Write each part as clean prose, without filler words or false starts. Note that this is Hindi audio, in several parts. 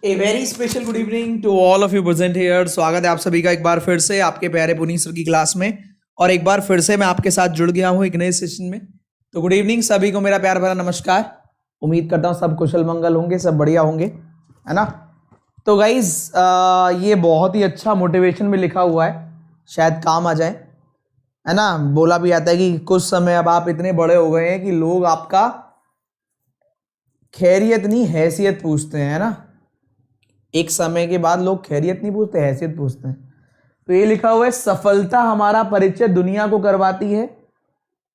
A very special good evening to all of you present here. स्वागत है आप सभी का एक बार फिर से आपके प्यारे पुनीत सर की क्लास में। और एक बार फिर से मैं आपके साथ जुड़ गया हूं एक नए सेशन में। तो गुड इवनिंग सभी को, मेरा प्यार भरा नमस्कार। उम्मीद करता हूं सब कुशल मंगल होंगे, सब बढ़िया होंगे, है ना। तो गाइज ये बहुत ही अच्छा मोटिवेशन में लिखा हुआ है, शायद काम आ जाए, है ना। बोला भी आता है कि कुछ समय अब आप इतने बड़े हो गए हैं कि लोग आपका खैरियत नहीं हैसियत पूछते हैं, है ना। एक समय के बाद लोग खैरियत नहीं पूछते, हैसियत पूछते हैं। तो ये लिखा हुआ है, सफलता हमारा परिचय दुनिया को करवाती है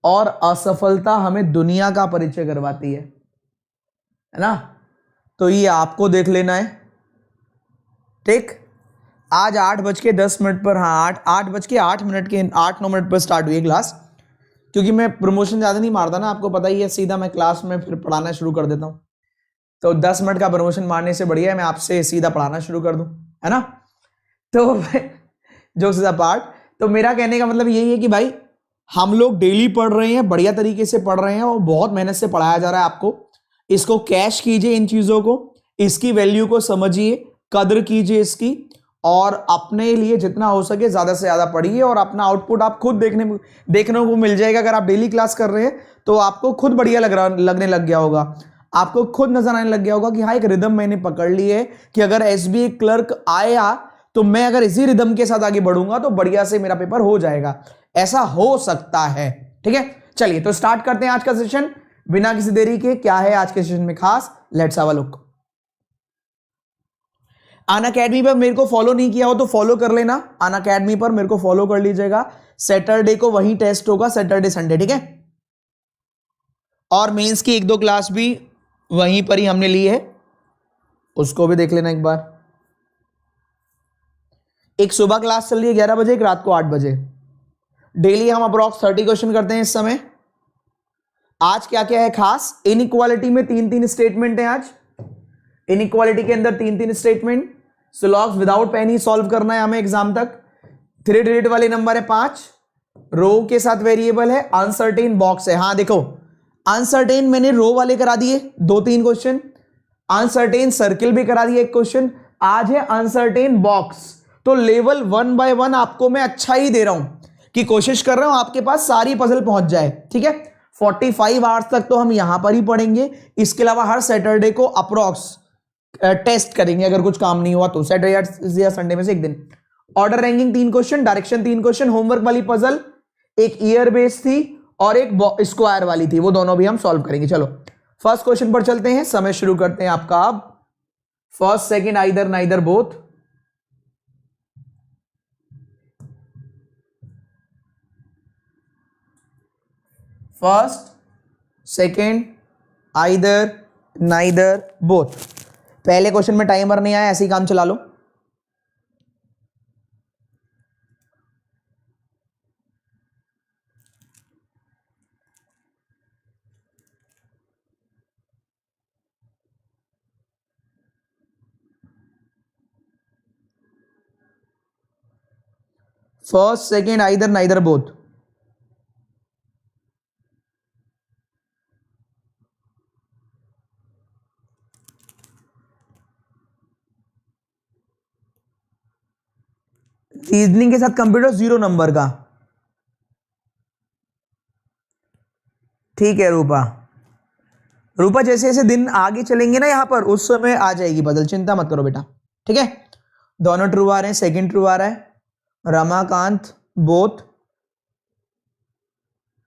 और असफलता हमें दुनिया का परिचय करवाती है ना। तो ये आपको देख लेना है, ठीक। आज 8:10 पर, हाँ 8:08 के 8-9 पर स्टार्ट हुई है क्लास। क्योंकि मैं प्रमोशन ज़्यादा नहीं मारता ना, आपको पता ही है, सीधा मैं क्लास में फिर पढ़ाना शुरू कर देता हूँ। तो 10 मिनट का प्रमोशन मारने से बढ़िया है मैं आपसे सीधा पढ़ाना शुरू कर दूं, है ना। तो जो सीधा पार्ट, तो मेरा कहने का मतलब यही है कि भाई हम लोग डेली पढ़ रहे हैं, बढ़िया तरीके से पढ़ रहे हैं और बहुत मेहनत से पढ़ाया जा रहा है आपको। इसको कैश कीजिए, इन चीजों को, इसकी वैल्यू को समझिए, कदर कीजिए इसकी, और अपने लिए जितना हो सके ज्यादा से ज्यादा पढ़िए और अपना आउटपुट आप खुद देखने को मिल जाएगा। अगर आप डेली क्लास कर रहे हैं तो आपको खुद बढ़िया लगने लग गया होगा, आपको खुद नजर आने लग गया होगा कि हाँ एक रिदम मैंने पकड़ ली है कि अगर एसबीआई क्लर्क आया तो मैं अगर इसी रिदम के साथ आगे बढ़ूंगा तो बढ़िया से मेरा पेपर हो जाएगा। ऐसा हो सकता है, ठीक है। चलिए तो स्टार्ट करते हैं आज का सेशन बिना किसी देरी के। क्या है आज के सेशन में खास, let's have a look. Unacademy पर मेरे को फॉलो नहीं किया हो तो फॉलो कर लेना, अनअकैडमी पर मेरे को फॉलो कर लीजिएगा। सैटरडे को वही टेस्ट होगा, सैटरडे संडे, ठीक है। और मेंस की 1-2 क्लास भी वहीं पर ही हमने ली है, उसको भी देख लेना एक बार। एक सुबह क्लास चल रही है 11 बजे, एक रात को 8 बजे। डेली हम अप्रॉक्स 30 क्वेश्चन करते हैं इस समय। आज क्या क्या है खास, इनइक्वालिटी में 3-3 स्टेटमेंट है आज। इनइक्वालिटी के अंदर 3-3 स्टेटमेंट, स्लॉग्स विदाउट पेन ही सॉल्व करना है हमें एग्जाम तक। 3 डिजिट वाले नंबर है 5, रो के साथ वेरिएबल है, अनसर्टेन बॉक्स है। हाँ देखो, अनसर्टेन मैंने रो वाले करा दिए 2-3 क्वेश्चन, अनसर्टेन सर्किल भी करा दिया 1 क्वेश्चन। आज है अनसर्टेन बॉक्स। तो लेवल 1 बाय 1 आपको मैं अच्छा ही दे रहा हूं कि कोशिश कर रहा हूं आपके पास सारी पजल पहुंच जाए, ठीक है। 45 आवर्स तक तो हम यहां पर ही पढ़ेंगे। इसके अलावा हर सैटरडे को अप्रोक्स टेस्ट करेंगे, अगर कुछ काम नहीं हुआ तो सैटरडे या संडे में से एक दिन। Order ranking 3 question, direction 3 question, homework वाली पजल एक ईयर बेस्ड थी और एक स्क्वायर वाली थी, वो दोनों भी हम सॉल्व करेंगे। चलो फर्स्ट क्वेश्चन पर चलते हैं, समय शुरू करते हैं आपका अब। First second either neither both. First second either neither both. पहले क्वेश्चन में टाइमर नहीं आया, ऐसे ही काम चला लो। First second either neither both. Reasoning के साथ कंप्यूटर 0 नंबर का, ठीक है। रूपा जैसे जैसे दिन आगे चलेंगे ना यहां पर, उस समय आ जाएगी बदल, चिंता मत करो बेटा, ठीक है। दोनों ट्रू आ रहे हैं, सेकंड ट्रू आ रहा है। रमाकांत बोथ,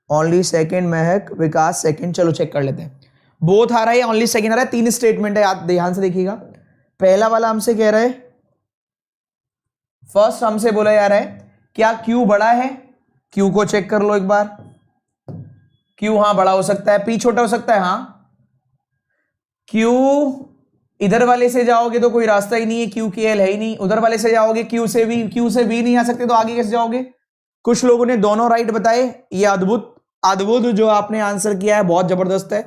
ओनली सेकंड महक, विकास सेकंड। चलो चेक कर लेते हैं, बोथ आ रहा है, ओनली सेकंड आ रहा है। 3 स्टेटमेंट है, आप ध्यान से देखिएगा। पहला वाला हमसे कह रहा है, फर्स्ट हमसे बोला जा रहा है क्या क्यू बड़ा है। क्यू को चेक कर लो एक बार। क्यू हाँ बड़ा हो सकता है, पी छोटा हो सकता है, हाँ। क्यू इधर वाले से जाओगे तो कोई रास्ता ही नहीं है, क्यू की एल है ही नहीं। उधर वाले से जाओगे क्यू से भी नहीं आ सकते, तो आगे कैसे जाओगे। कुछ लोगों ने दोनों राइट बताए, ये अद्भुत जो आपने आंसर किया है बहुत जबरदस्त है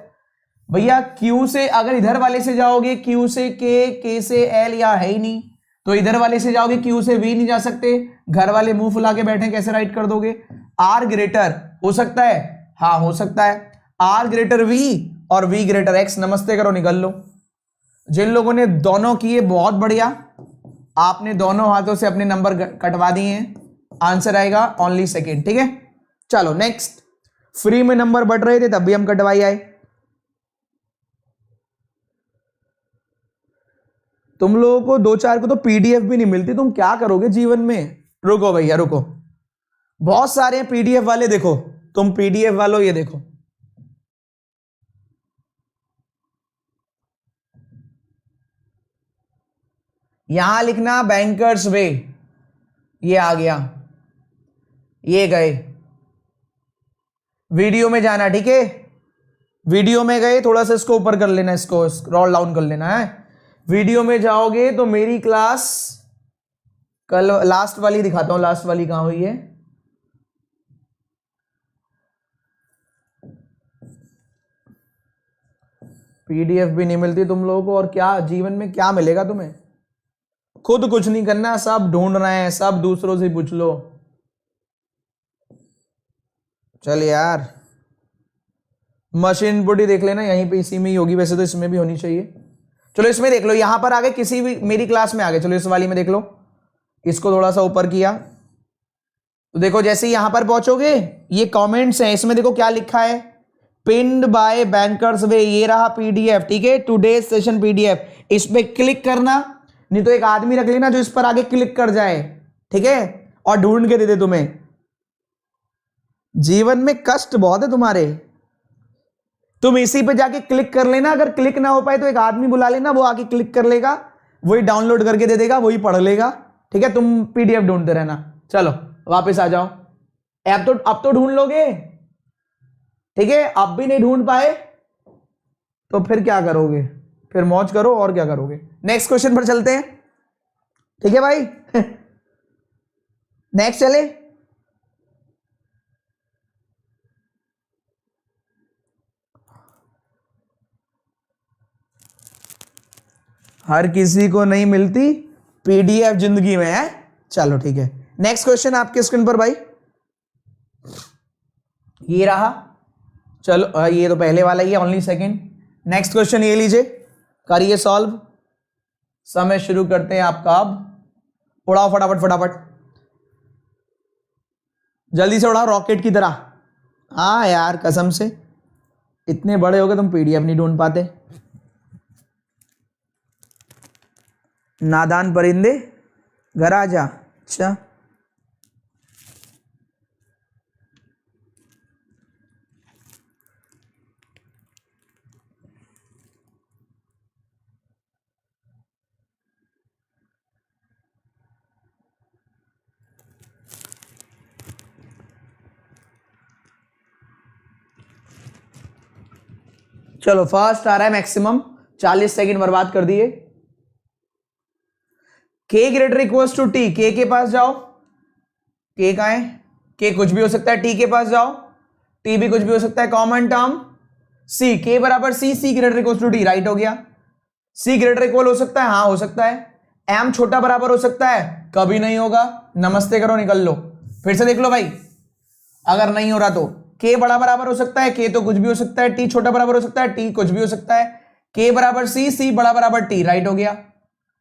भैया। क्यू से अगर इधर वाले से जाओगे, क्यू से के से एल या है ही नहीं, तो इधर वाले से जाओगे क्यू से वी नहीं जा सकते। घर वाले मुंह फुला के बैठे, कैसे राइट कर दोगे। आर ग्रेटर हो सकता है, हाँ हो सकता है। आर ग्रेटर वी और वी ग्रेटर एक्स, नमस्ते करो निकल लो। जिन लोगों ने दोनों किए बहुत बढ़िया, आपने दोनों हाथों से अपने नंबर कटवा दिए हैं। आंसर आएगा ओनली सेकेंड। ठीक है, चलो नेक्स्ट। फ्री में नंबर बढ़ रहे थे तब भी हम कटवाई आए। तुम लोगों को 2-4 को तो पीडीएफ भी नहीं मिलती, तुम क्या करोगे जीवन में? रुको भैया रुको, बहुत सारे हैं पीडीएफ वाले। देखो तुम पीडीएफ वालों, ये देखो यहां लिखना बैंकर्स वे, ये आ गया, ये गए। वीडियो में जाना, ठीक है, वीडियो में गए, थोड़ा सा इसको ऊपर कर लेना, इसको स्क्रॉल डाउन कर लेना है। वीडियो में जाओगे तो मेरी क्लास कल लास्ट वाली दिखाता हूं, लास्ट वाली कहां हुई है। पीडीएफ भी नहीं मिलती तुम लोगों को, और क्या जीवन में क्या मिलेगा तुम्हें? खुद कुछ नहीं करना, सब ढूंढ रहे हैं, सब दूसरों से पूछ लो। चल यार, मशीन इनपुट ही देख लेना, यहीं पे इसी में ही होगी, वैसे तो इसमें भी होनी चाहिए। चलो इसमें देख लो, यहां पर आगे किसी भी मेरी क्लास में आगे, चलो इस वाली में देख लो, इसको थोड़ा सा ऊपर किया तो देखो जैसे यहां पर पहुंचोगे, ये कमेंट्स हैं, इसमें देखो क्या लिखा है, पिन्ड बाय बैंकर्स वे, ये रहा पीडीएफ। ठीक है, टुडे सेशन पीडीएफ, इस पे क्लिक करना, नहीं तो एक आदमी रख लेना जो इस पर आगे क्लिक कर जाए, ठीक है, और ढूंढ के दे दे तुम्हें। जीवन में कष्ट बहुत है तुम्हारे, तुम इसी पे जाके क्लिक कर लेना, अगर क्लिक ना हो पाए तो एक आदमी बुला लेना, वो आके क्लिक कर लेगा, वही डाउनलोड करके दे देगा, वही पढ़ लेगा। ठीक है, तुम पीडीएफ ढूंढते रहना। चलो वापस आ जाओ, अब तो ढूंढ लोगे, ठीक है, अब भी नहीं ढूंढ पाए तो फिर क्या करोगे? फिर मौज करो, और क्या करोगे। नेक्स्ट क्वेश्चन पर चलते हैं, ठीक है भाई। नेक्स्ट चले, हर किसी को नहीं मिलती पीडीएफ जिंदगी में है। चलो ठीक है, नेक्स्ट क्वेश्चन आपके स्क्रीन पर भाई, ये रहा। चलो ये तो पहले वाला ही है, ओनली सेकंड। नेक्स्ट क्वेश्चन ये लीजिए, करिए सॉल्व। समय शुरू करते हैं आपका अब, उड़ाओ फटाफट फटाफट, जल्दी से उड़ाओ रॉकेट की तरह। हाँ यार कसम से, इतने बड़े हो गए तुम पीडीएफ नहीं ढूंढ पाते, नादान परिंदे, घर आ जा। अच्छा चलो फर्स्ट आ रहा है मैक्सिमम, 40 सेकंड बर्बाद कर दिए। के ग्रेटर इक्वल्स टू टी, के पास जाओ, के का है, के कुछ भी हो सकता है, टी के पास जाओ, टी भी कुछ भी हो सकता है, कॉमन टर्म सी, के बराबर C, C greater equals to T, right हो गया। सी ग्रेटर इक्वल हो सकता है, हाँ हो सकता है। एम छोटा बराबर हो सकता है, कभी नहीं होगा, नमस्ते करो निकल लो। फिर से देख लो भाई, अगर नहीं हो रहा तो के बड़ा बराबर हो सकता है, के तो कुछ भी हो सकता है, टी छोटा बराबर हो सकता है, टी कुछ भी हो सकता है, के बराबर सी, सी बड़ा बराबर टी, राइट हो गया,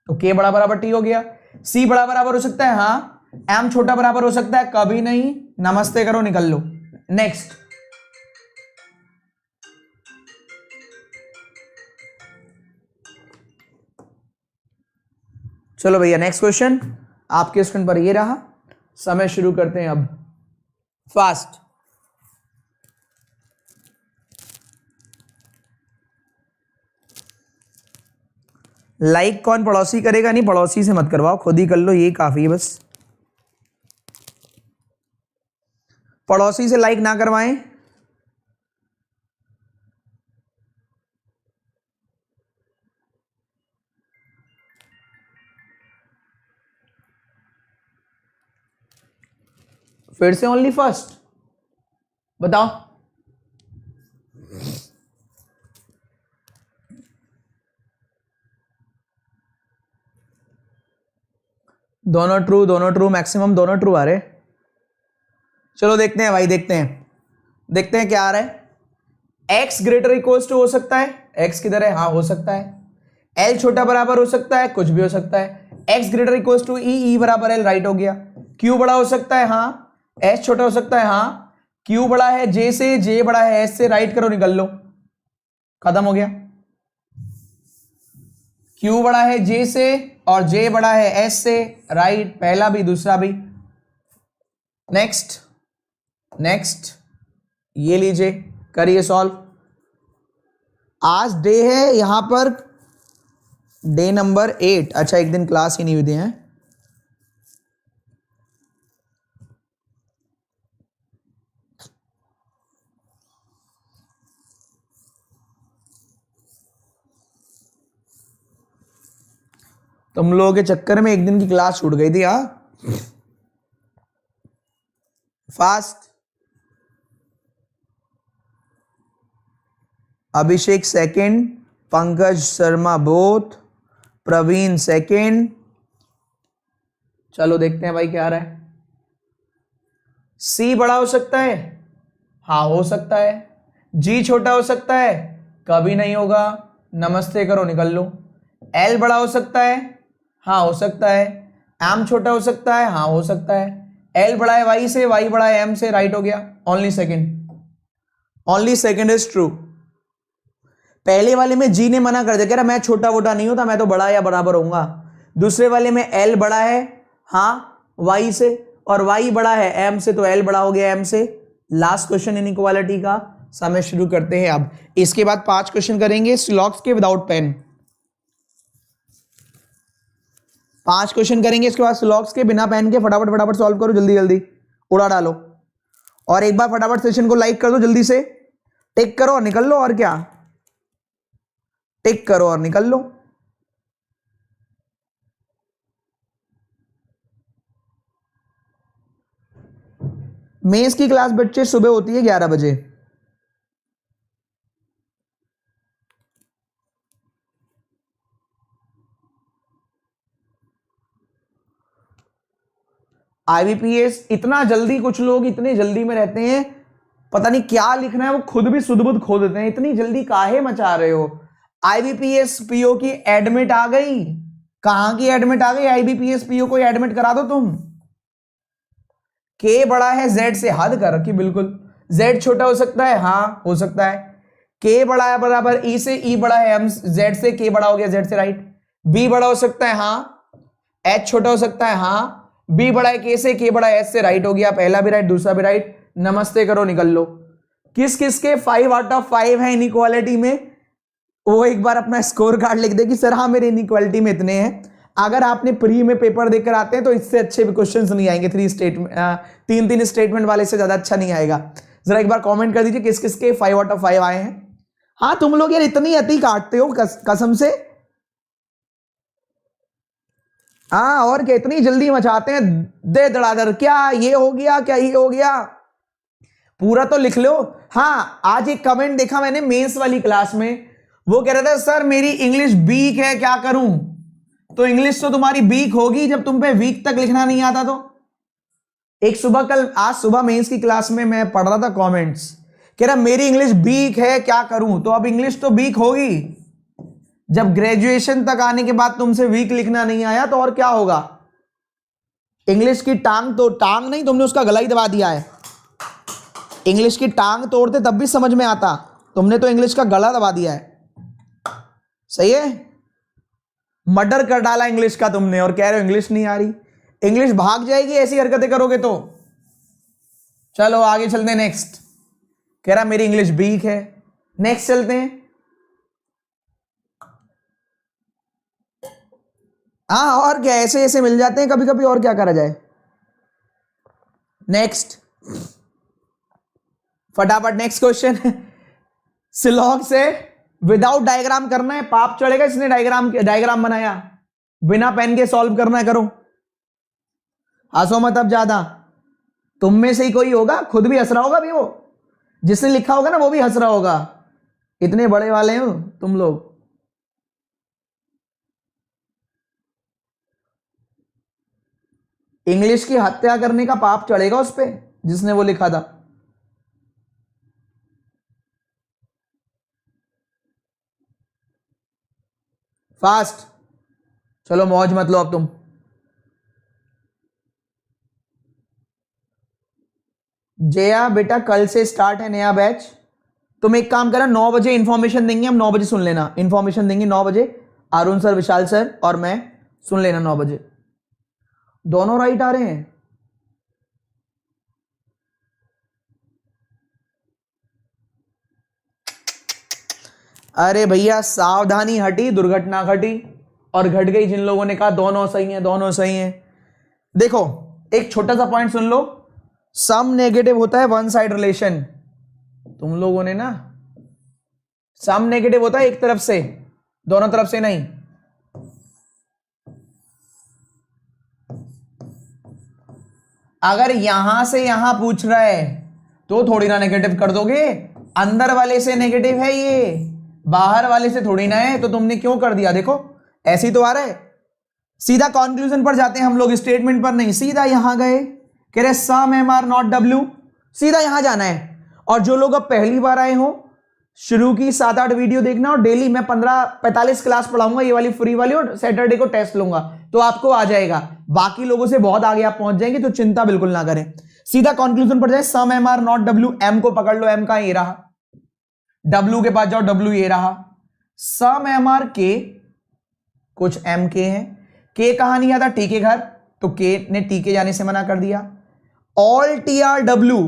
तो के बड़ा बराबर टी हो गया। सी बड़ा बराबर हो सकता है, हाँ, एम छोटा बराबर हो सकता है, कभी नहीं, नमस्ते करो निकल लो। नेक्स्ट, चलो भैया नेक्स्ट क्वेश्चन आपके स्क्रीन पर ये रहा। समय शुरू करते हैं अब, फास्ट। लाइक कौन पड़ोसी करेगा? नहीं, पड़ोसी से मत करवाओ, खुद ही कर लो, ये काफी है बस। पड़ोसी से लाइक ना करवाएं। फिर से ओनली फर्स्ट, बताओ। दोनों ट्रू, मैक्सिमम दोनों ट्रू आ रहे। चलो देखते हैं भाई, देखते हैं क्या आ रहा है। एक्स ग्रेटर इक्वल्स टू हो सकता है, एक्स किधर है, हाँ हो सकता है। एल छोटा बराबर हो सकता है, कुछ भी हो सकता है। एक्स ग्रेटर इक्वल टू ई, ई बराबर एल, राइट हो गया। क्यू बड़ा हो सकता है, हाँ। एस छोटा हो सकता है, हाँ। क्यू बड़ा है जे से, जे बड़ा है एस से, राइट करो, निकल लो, खत्म हो गया। क्यू बड़ा है जे से और जे बड़ा है एस से, राइट, पहला भी दूसरा भी। नेक्स्ट, नेक्स्ट ये लीजिए, करिए सॉल्व। आज डे है यहां पर, डे नंबर 8। अच्छा, एक दिन क्लास ही नहीं हुई है। तुम लोगों के चक्कर में एक दिन की क्लास छूट गई थी, हाँ। Fast. Abhishek second, Pankaj Sharma both, Praveen second. चलो देखते हैं भाई क्या आ रहा है। सी बड़ा हो सकता है, हाँ हो सकता है। जी छोटा हो सकता है, कभी नहीं होगा, नमस्ते करो, निकल लो। एल बड़ा हो सकता है, हाँ हो सकता है। एम छोटा हो सकता है, हाँ हो सकता है। एल बड़ा है वाई से, वाई बड़ा है एम से, राइट हो गया। Only second, only second is true. पहले वाले में जी ने मना कर दिया, कह रहा मैं छोटा वोटा नहीं होता, मैं तो बड़ा या बराबर होऊंगा। दूसरे वाले में एल बड़ा है, हाँ वाई से, और वाई बड़ा है एम से, तो एल बड़ा हो गया एम से। लास्ट क्वेश्चन इनइक्वालिटी का समय शुरू करते हैं अब। इसके बाद 5 क्वेश्चन करेंगे स्लॉग्स के विदाउट पेन। 5 क्वेश्चन करेंगे इसके बाद स्लॉग्स के बिना पेन के। फटाफट फटाफट सॉल्व करो, जल्दी जल्दी उड़ा डालो। और एक बार फटाफट सेशन को लाइक कर दो, जल्दी से टिक करो और निकल लो। और क्या, टिक करो और निकल लो। मेंस की क्लास बच्चे सुबह होती है 11 बजे। आईबीपीएस इतना जल्दी, कुछ लोग इतने जल्दी में रहते हैं, पता नहीं क्या लिखना है वो खुद भी सुध बुध खो देते हैं। इतनी जल्दी काहे मचा रहे हो। आईबीपीएस पीओ की एडमिट आ गई। कहां की एडमिट आ गई, आईबीपीएस पीओ को एडमिट करा दो तुम। के बड़ा है जेड से, हद कर रखी बिल्कुल। जेड छोटा हो सकता है, हाँ हो सकता है। के बड़ा है बराबर ई से, ई बड़ा है एम जेड से, के बड़ा हो गया जेड से, राइट। बी बड़ा हो सकता है, हाँ। एच छोटा हो सकता है, हाँ। बी बड़ा है के से, के बड़ा है एच से, राइट हो गया, पहला भी राइट दूसरा भी राइट। नमस्ते करो, निकल लो। किस किस के 5 आउट ऑफ 5 है इनइक्वालिटी में, वो एक बार अपना स्कोर कार्ड लिख दे कि सर हाँ मेरे इनइक्वालिटी में इतने हैं। अगर आपने प्री में पेपर देकर आते हैं तो इससे अच्छे भी क्वेश्चंस नहीं आएंगे। 3 स्टेटमेंट, 3 स्टेटमेंट वाले से ज्यादा अच्छा नहीं आएगा। जरा एक बार कमेंट कर दीजिए किस किस के 5 आउट ऑफ 5 आए हैं। हाँ तुम लोग यार इतनी अति काटते हो कसम से। हाँ और क्या, इतनी जल्दी मचाते हैं दे दड़ादड़, क्या ये हो गया, क्या ये हो गया, पूरा तो लिख लो। हाँ आज एक कमेंट देखा मैंने मेंस वाली क्लास में, वो कह रहा था सर मेरी इंग्लिश वीक है, क्या करूं। तो इंग्लिश तो तुम्हारी वीक होगी जब तुम पे वीक तक लिखना नहीं आता। तो एक सुबह, कल आज सुबह मेंस की क्लास में मैं पढ़ रहा था कमेंट्स, कह रहा मेरी इंग्लिश वीक है, क्या करूं। तो अब इंग्लिश तो वीक होगी, जब ग्रेजुएशन तक आने के बाद तुमसे वीक लिखना नहीं आया तो और क्या होगा। इंग्लिश की टांग, तो टांग नहीं, तुमने उसका गला ही दबा दिया है। इंग्लिश की टांग तोड़ते तब भी समझ में आता, तुमने तो इंग्लिश का गला दबा दिया है। सही है, मर्डर कर डाला इंग्लिश का तुमने, और कह रहे हो इंग्लिश नहीं आ रही। इंग्लिश भाग जाएगी ऐसी हरकतें करोगे तो। चलो आगे चलते हैं, नेक्स्ट। कह रहा मेरी इंग्लिश वीक है, नेक्स्ट चलते हैं। हाँ और क्या, ऐसे ऐसे मिल जाते हैं कभी कभी, और क्या करा जाए। नेक्स्ट, फटाफट नेक्स्ट क्वेश्चन। सिलॉग से विदाउट डायग्राम करना है, पाप चढ़ेगा। इसने डायग्राम बनाया, बिना पेन के सॉल्व करना है, करो। हंसो मत अब ज्यादा, तुम में से ही कोई होगा, खुद भी हंस रहा होगा भी, वो जिसने लिखा होगा ना वो भी हंस रहा होगा। इतने बड़े वाले हो तुम लोग। इंग्लिश की हत्या करने का पाप चढ़ेगा उस पे जिसने वो लिखा था। फास्ट, चलो मौज मत लो अब तुम। जया बेटा कल से स्टार्ट है नया बैच। तुम एक काम करना, 9 बजे इंफॉर्मेशन देंगे हम, 9 बजे सुन लेना, इंफॉर्मेशन देंगे 9 बजे, अरुण सर, विशाल सर और मैं, सुन लेना 9 बजे। दोनों राइट आ रहे हैं। अरे भैया सावधानी हटी दुर्घटना घटी, और घट गई जिन लोगों ने कहा दोनों सही हैं, दोनों सही हैं। देखो एक छोटा सा पॉइंट सुन लो, सम नेगेटिव होता है वन साइड रिलेशन। तुम लोगों ने ना, सम नेगेटिव होता है एक तरफ से, दोनों तरफ से नहीं। अगर यहां से यहां पूछ रहा है तो थोड़ी ना नेगेटिव कर दोगे, अंदर वाले से नेगेटिव है ये, बाहर वाले से थोड़ी ना है, तो तुमने क्यों कर दिया? देखो ऐसे ही तो आ रहा है। सीधा कंक्लूजन पर जाते हैं हम लोग, स्टेटमेंट पर नहीं, सीधा यहां गए, कह रहे सम एम आर नॉट डब्ल्यू, सीधा यहां जाना है। और जो लोग अब पहली बार आए हो, शुरू की 7-8 वीडियो देखना, और डेली मैं 15-45 क्लास पढ़ाऊंगा, ये वाली फ्री वाली, और सैटरडे को टेस्ट लूंगा, तो आपको आ जाएगा। बाकी लोगों से बहुत आगे आप पहुंच जाएंगे, तो चिंता बिल्कुल ना करें। सीधा कंक्लूजन पर जाए, some M are not W, M को पकड़ लो, एम का ये रहा, डब्ल्यू के पास जाओ, डब्ल्यू ये रहा, सम एम आर के, कुछ एम के हैं, के कहां नहीं आता? टी के घर, तो के ने टी के जाने से मना कर दिया। ऑल टी आर डब्ल्यू,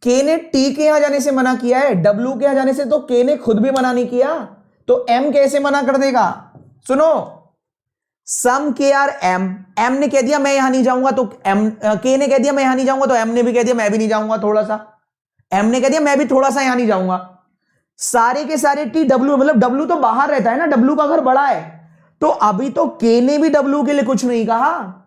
के ने टी के यहां जाने से मना किया है, डब्ल्यू के यहां जाने से तो के ने खुद भी मना नहीं किया, तो एम कैसे मना कर देगा? सुनो, सम के आर एम, एम ने कह दिया मैं यहां नहीं जाऊंगा, तो एम, के ने कह दिया मैं यहां नहीं जाऊंगा, तो एम ने भी कह दिया मैं भी नहीं जाऊंगा थोड़ा सा, एम ने कह दिया मैं भी थोड़ा सा यहां नहीं जाऊंगा। सारे के सारे टी डब्ल्यू, मतलब डब्ल्यू तो बाहर रहता है ना, डब्ल्यू का घर बड़ा है, तो अभी तो के ने भी डब्ल्यू के लिए कुछ नहीं कहा,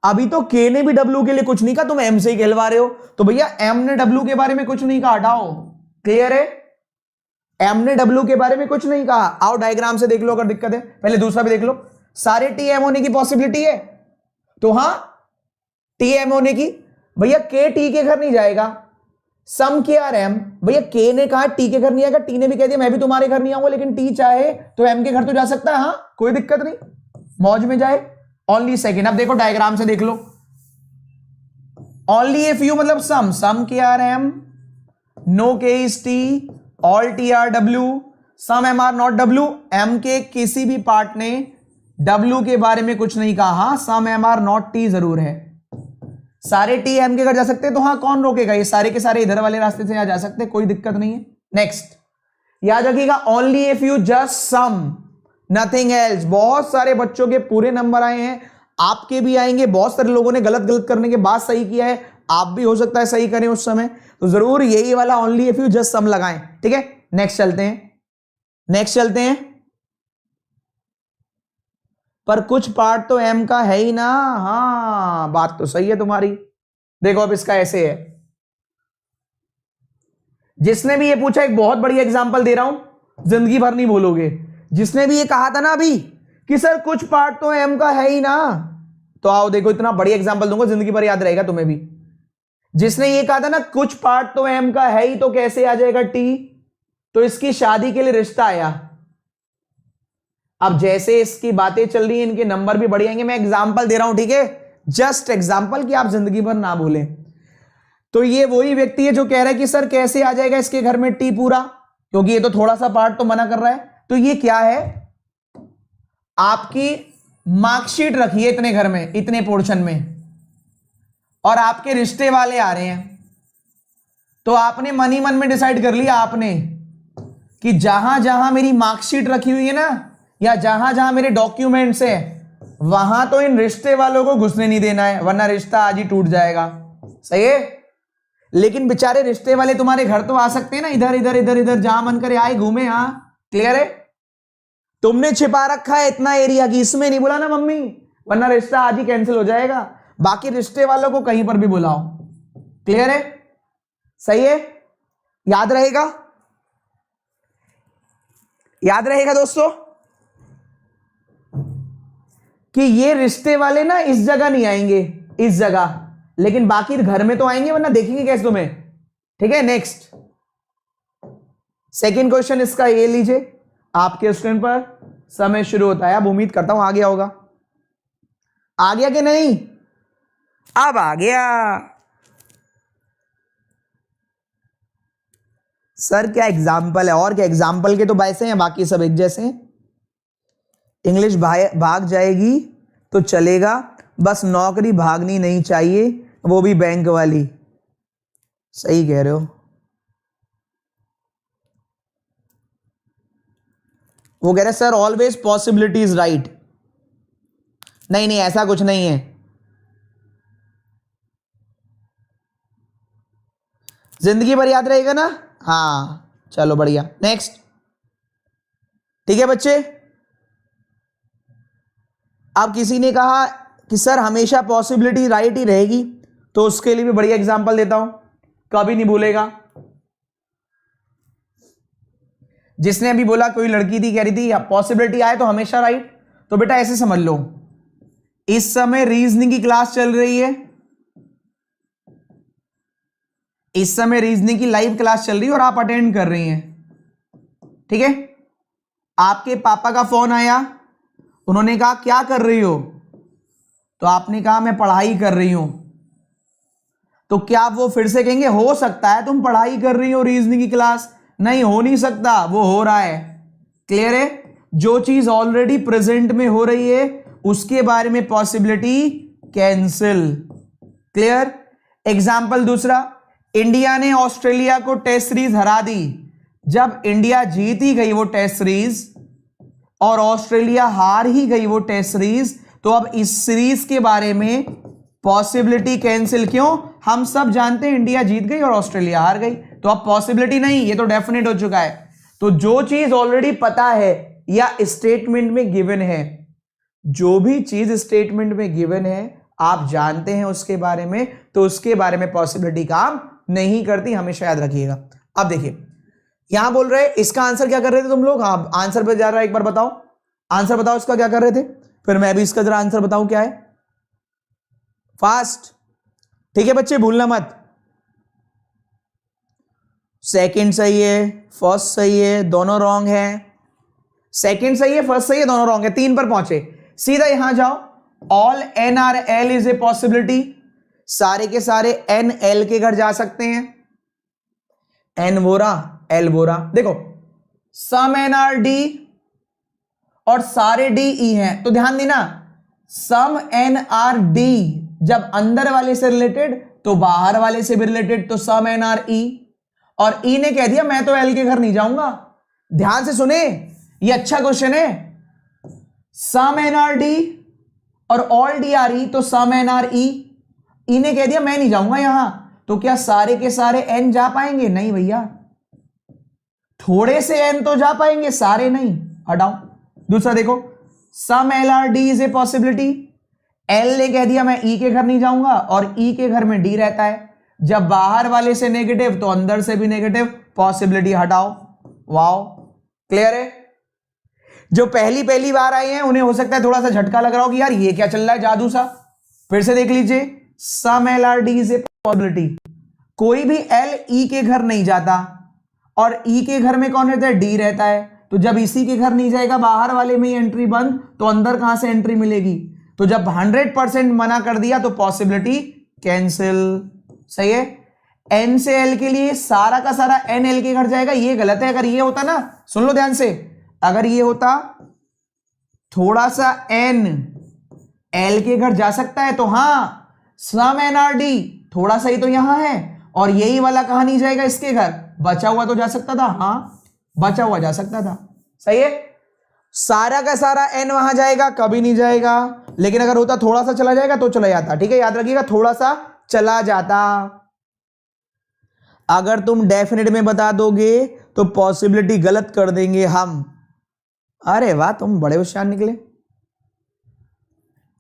अभी तो के ने भी डब्ल्यू के लिए कुछ नहीं कहा, तुम एम से ही कहलवा रहे हो। तो भैया एम ने डब्ल्यू के बारे में कुछ नहीं कहा, हटाओ, क्लियर है? एम ने डब्ल्यू के बारे में कुछ नहीं कहा। आओ डायग्राम से देख लो अगर दिक्कत है, पहले दूसरा भी देख लो। सारे टी एम होने की पॉसिबिलिटी है, तो हां टी एम होने की, भैया के टी के घर नहीं जाएगा, सम के आर एम, भैया के ने कहा टी के घर नहीं आएगा, टी ने भी कह दिया मैं भी तुम्हारे घर नहीं आऊंगा, लेकिन टी चाहे तो एम के घर तो जा सकता है, हां कोई दिक्कत नहीं, मौज में जाए। ओनली सेकेंड, अब देखो डायग्राम से देख लो, ओनली इफ यू मतलब some K are M, no K is T, all T are W, some M are not W, M K किसी भी पार्ट ने डब्ल्यू के बारे में कुछ नहीं कहा, हां सम एम आर नॉट टी जरूर है। सारे टी एम के घर जा सकते हैं, तो हां कौन रोकेगा, ये सारे के सारे इधर वाले रास्ते से यहां जा सकते हैं, कोई दिक्कत नहीं है। नेक्स्ट याद रखिएगा, only if you just some nothing else. बहुत सारे बच्चों के पूरे नंबर आए हैं, आपके भी आएंगे, बहुत सारे लोगों ने गलत गलत करने के बाद सही किया है, आप भी हो सकता है सही करें उस समय, तो जरूर यही वाला only if you just some लगाएं, ठीक है। नेक्स्ट चलते हैं, नेक्स्ट चलते हैं। पर कुछ पार्ट तो एम का है ही ना, हाँ बात तो सही है तुम्हारी। देखो अब इसका ऐसे है, जिसने भी ये पूछा, एक बहुत बड़ी एग्जांपल दे रहा हूं, जिंदगी भर नहीं भूलोगे। जिसने भी ये कहा था ना अभी कि सर कुछ पार्ट तो एम का है ही ना, तो आओ देखो इतना बड़ी एग्जांपल दूंगा, जिंदगी भर याद रहेगा तुम्हें भी। जिसने ये कहा था ना कुछ पार्ट तो एम का है ही, तो कैसे आ जाएगा टी? तो इसकी शादी के लिए रिश्ता आया। अब जैसे इसकी बातें चल रही हैं, इनके नंबर भी बढ़ जाएंगे। मैं एग्जांपल दे रहा हूं, ठीक है, जस्ट एग्जांपल, कि आप जिंदगी भर ना भूलें। तो ये वही व्यक्ति है जो कह रहा है कि सर कैसे आ जाएगा इसके घर में टी पूरा, क्योंकि ये तो थोड़ा सा पार्ट तो मना कर रहा है। तो ये क्या है, आपकी मार्कशीट रखी है इतने घर में, इतने पोर्शन में, और आपके रिश्ते वाले आ रहे हैं, तो आपने मन ही मन में डिसाइड कर लिया आपने कि जहां जहां मेरी मार्कशीट रखी हुई है ना, या जहां जहां मेरे डॉक्यूमेंट्स है, वहां तो इन रिश्ते वालों को घुसने नहीं देना है, वरना रिश्ता आज ही टूट जाएगा। सही है? लेकिन बेचारे रिश्ते वाले तुम्हारे घर तो आ सकते हैं ना, इधर इधर इधर इधर जहां मन करे आए घूमे। हाँ क्लियर है? तुमने छिपा रखा है इतना एरिया की, इसमें नहीं बुलाना मम्मी, वरना रिश्ता आज ही कैंसिल हो जाएगा। बाकी रिश्ते वालों को कहीं पर भी बुलाओ। क्लियर है? सही है? याद रहेगा, याद रहेगा दोस्तों कि ये रिश्ते वाले ना इस जगह नहीं आएंगे, इस जगह, लेकिन बाकी घर में तो आएंगे, वरना देखेंगे कैसे तुम्हें। ठीक है, नेक्स्ट सेकंड क्वेश्चन इसका ये लीजिए आपके स्क्रीन पर, समय शुरू होता है। अब उम्मीद करता हूं आ गया होगा। आ गया कि नहीं? अब आ गया। सर क्या एग्जाम्पल है? और क्या एग्जाम्पल के तो वैसे हैं, बाकी सब एक जैसे हैं। इंग्लिश भाग जाएगी तो चलेगा, बस नौकरी भागनी नहीं चाहिए, वो भी बैंक वाली। सही कह रहे हो। वो कह रहे sir always possibility is right. नहीं नहीं, ऐसा कुछ नहीं है। जिंदगी भर याद रहेगा ना? हाँ चलो बढ़िया। नेक्स्ट। ठीक है बच्चे। अब किसी ने कहा कि सर हमेशा पॉसिबिलिटी राइट ही रहेगी, तो उसके लिए भी बढ़िया एग्जांपल देता हूं, कभी नहीं भूलेगा। जिसने अभी बोला कोई लड़की थी, कह रही थी पॉसिबिलिटी आए तो हमेशा राइट, तो बेटा ऐसे समझ लो, इस समय रीजनिंग की क्लास चल रही है, इस समय रीजनिंग की लाइव क्लास चल रही है और आप अटेंड कर रही हैं। ठीक है, आपके पापा का फोन आया, उन्होंने कहा क्या कर रही हो, तो आपने कहा मैं पढ़ाई कर रही हूं, तो क्या वो फिर से कहेंगे हो सकता है तुम पढ़ाई कर रही हो रीजनिंग की क्लास? नहीं, हो नहीं सकता, वो हो रहा है। क्लियर है? जो चीज ऑलरेडी प्रेजेंट में हो रही है उसके बारे में पॉसिबिलिटी कैंसिल। क्लियर? एग्जाम्पल दूसरा, इंडिया ने ऑस्ट्रेलिया को टेस्ट सीरीज हरा दी। जब इंडिया जीत ही गई वो टेस्ट सीरीज और ऑस्ट्रेलिया हार ही गई वो टेस्ट सीरीज, तो अब इस सीरीज के बारे में पॉसिबिलिटी कैंसिल। क्यों? हम सब जानते हैं इंडिया जीत गई और ऑस्ट्रेलिया हार गई, तो अब पॉसिबिलिटी नहीं, ये तो डेफिनेट हो चुका है। तो जो चीज ऑलरेडी पता है या स्टेटमेंट में गिवन है, जो भी चीज स्टेटमेंट में गिवन है आप जानते हैं उसके बारे में, तो उसके बारे में पॉसिबिलिटी काम नहीं करती, हमेशा याद रखिएगा। अब देखिए यहां बोल रहे इसका आंसर क्या कर रहे थे तुम लोग? हाँ आंसर पे जा रहा है, एक बार बताओ आंसर बताओ इसका क्या कर रहे थे, फिर मैं भी इसका जरा आंसर बताऊं क्या है, फास्ट। ठीक है बच्चे, भूलना मत। सेकंड सही है, फर्स्ट सही है, दोनों रॉन्ग है। सेकंड सही है, फर्स्ट सही है, दोनों रॉन्ग है। 3 पर पहुंचे, सीधा यहां जाओ। All N are L is a possibility, सारे के सारे एन एल के घर जा सकते हैं। एन बोरा एल बोरा, देखो सम एन आर डी और सारे डी ई हैं, तो ध्यान देना सम एन आर डी जब अंदर वाले से रिलेटेड तो बाहर वाले से भी रिलेटेड, तो सम एन आर ई। और ई ने कह दिया मैं तो एल के घर नहीं जाऊंगा। ध्यान से सुने, ये अच्छा क्वेश्चन है। सम एन आर डी और ऑल डी आर ई, तो सम एन आर ई। ई ने कह दिया मैं नहीं जाऊंगा यहां, तो क्या सारे के सारे एन जा पाएंगे? नहीं भैया, थोड़े से एन तो जा पाएंगे, सारे नहीं। हटाओ। दूसरा देखो, some L are D is a possibility. L ने कह दिया मैं ई के घर नहीं जाऊंगा और ई के घर में डी रहता है, जब बाहर वाले से नेगेटिव तो अंदर से भी नेगेटिव, पॉसिबिलिटी हटाओ। वाओ, क्लियर है? जो पहली बार आए हैं उन्हें हो सकता है थोड़ा सा झटका लग रहा हो कि यार ये क्या चल रहा है जादू सा। फिर से देख लीजिए, some L are D is a possibility. कोई भी एल ई के घर नहीं जाता और ई के घर में कौन रहता है? डी रहता है, तो जब इसी के घर नहीं जाएगा, बाहर वाले में ही एंट्री बंद, तो अंदर कहां से एंट्री मिलेगी? तो जब 100% मना कर दिया तो पॉसिबिलिटी कैंसिल। सही है? एन से एल के लिए सारा का सारा एन एल के घर जाएगा, ये गलत है। अगर ये होता ना, सुन लो ध्यान से, अगर ये होता थोड़ा सा एन एल के घर जा सकता है तो हां, सम एन आर डी थोड़ा सा ही तो यहां है, और यही वाला कहां नहीं जाएगा? इसके घर। बचा हुआ तो जा सकता था, हां बचा हुआ जा सकता था। सही है? सारा का सारा एन वहां जाएगा? कभी नहीं जाएगा। लेकिन अगर होता थोड़ा सा चला जाएगा तो चला जाता। ठीक है, याद रखिएगा, थोड़ा सा चला जाता। अगर तुम डेफिनेट में बता दोगे तो पॉसिबिलिटी गलत कर देंगे हम। अरे वाह, तुम बड़े होशियार निकले।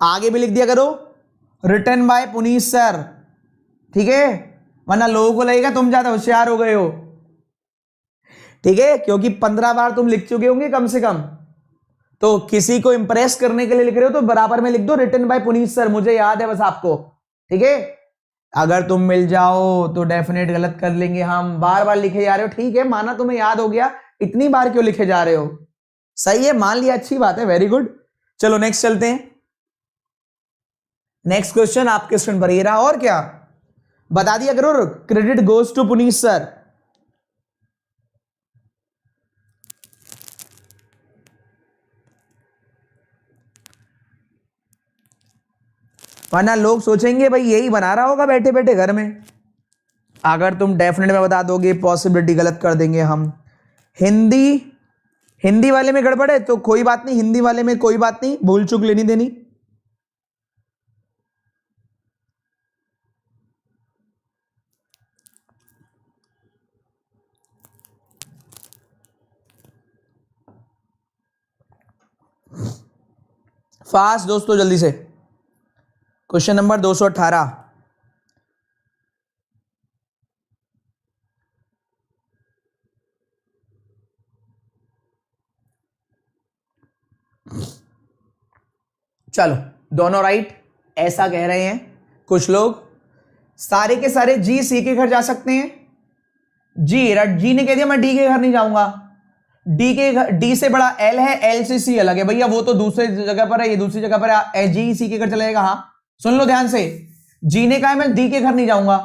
आगे भी लिख दिया करो, रिटन बाय पुनीत सर। ठीक है, वरना लोगों को लगेगा तुम ज्यादा होशियार हो गए हो। ठीक है, क्योंकि 15 बार तुम लिख चुके होंगे कम से कम, तो किसी को इंप्रेस करने के लिए लिख रहे हो तो बराबर में लिख दो रिटन बाय पुनीत सर, मुझे याद है बस आपको। ठीक है, अगर तुम मिल जाओ तो डेफिनेट गलत कर लेंगे हम। बार बार लिखे जा रहे हो, ठीक है माना तुम्हें याद हो गया, इतनी बार क्यों लिखे जा रहे हो? सही है, मान लिया, अच्छी बात है, वेरी गुड। चलो नेक्स्ट चलते हैं। नेक्स्ट क्वेश्चन आपके स्क्रीन पर ये रहा, और क्या बता दिया करो, credit goes to Puneet sir. वरना लोग सोचेंगे भाई यही बना रहा होगा बैठे बैठे घर में। अगर तुम डेफिनेट में बता दोगे, पॉसिबिलिटी गलत कर देंगे हम। हिंदी वाले में गड़बड़ है तो कोई बात नहीं, हिंदी वाले में कोई बात नहीं, भूल चूक लेनी देनी। फास्ट दोस्तों, जल्दी से। Question number 218। चलो, दोनों राइट ऐसा कह रहे हैं कुछ लोग। सारे के सारे जी सी के घर जा सकते हैं। जी ने कह दिया मैं डी के घर नहीं जाऊंगा। डी से बड़ा एल है, एल से सी अलग है भैया, वो तो दूसरे जगह पर है, ये दूसरी जगह पर है, जी सी के घर चला जाएगा। हाँ सुन लो ध्यान से, जी ने कहा मैं डी के घर नहीं जाऊंगा।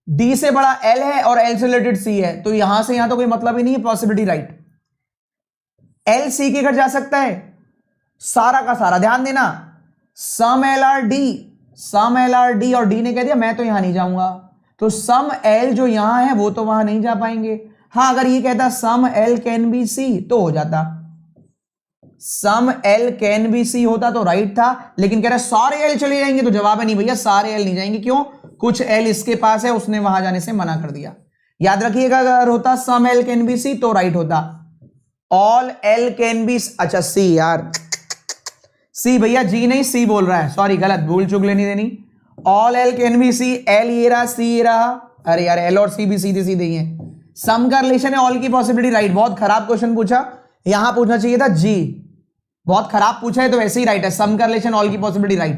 डी से बड़ा एल है और एल से रिलेटेड सी है, तो यहां से यहां तो कोई मतलब ही नहीं है, पॉसिबिलिटी राइट। एल सी के घर जा सकता है, सारा का सारा ध्यान देना, सम एल आर डी, और डी ने कह दिया मैं तो यहां नहीं जाऊंगा, तो सम एल जो यहां है वो तो वहां नहीं जा पाएंगे। हाँ अगर ये कहता सम एल कैन बी सी तो हो जाता, सम एल कैन बी सी होता तो राइट था, लेकिन कह रहा सारे एल चले जाएंगे, तो जवाब है नहीं भैया, सारे एल नहीं जाएंगे। क्यों? कुछ एल इसके पास है, उसने वहां जाने से मना कर दिया। याद रखिएगा, अगर होता सम एल कैन बी सी तो राइट होता। ऑल एल कैन बी, अच्छा सी यार, सी भैया, जी नहीं सी बोल रहा है, सॉरी गलत, भूल चूक लेनी देनी। All L can be C, L ये रहा, सी ये रहा, अरे यार एल और सी भी सीधे सीधे ही है। सम का रिलेशन है, ऑल की पॉसिबिलिटी राइट। बहुत खराब क्वेश्चन पूछा, यहां पूछना चाहिए था जी, बहुत खराब पूछा है तो वैसे ही राइट है। सम का रिलेशन, ऑल की पॉसिबिलिटी राइट,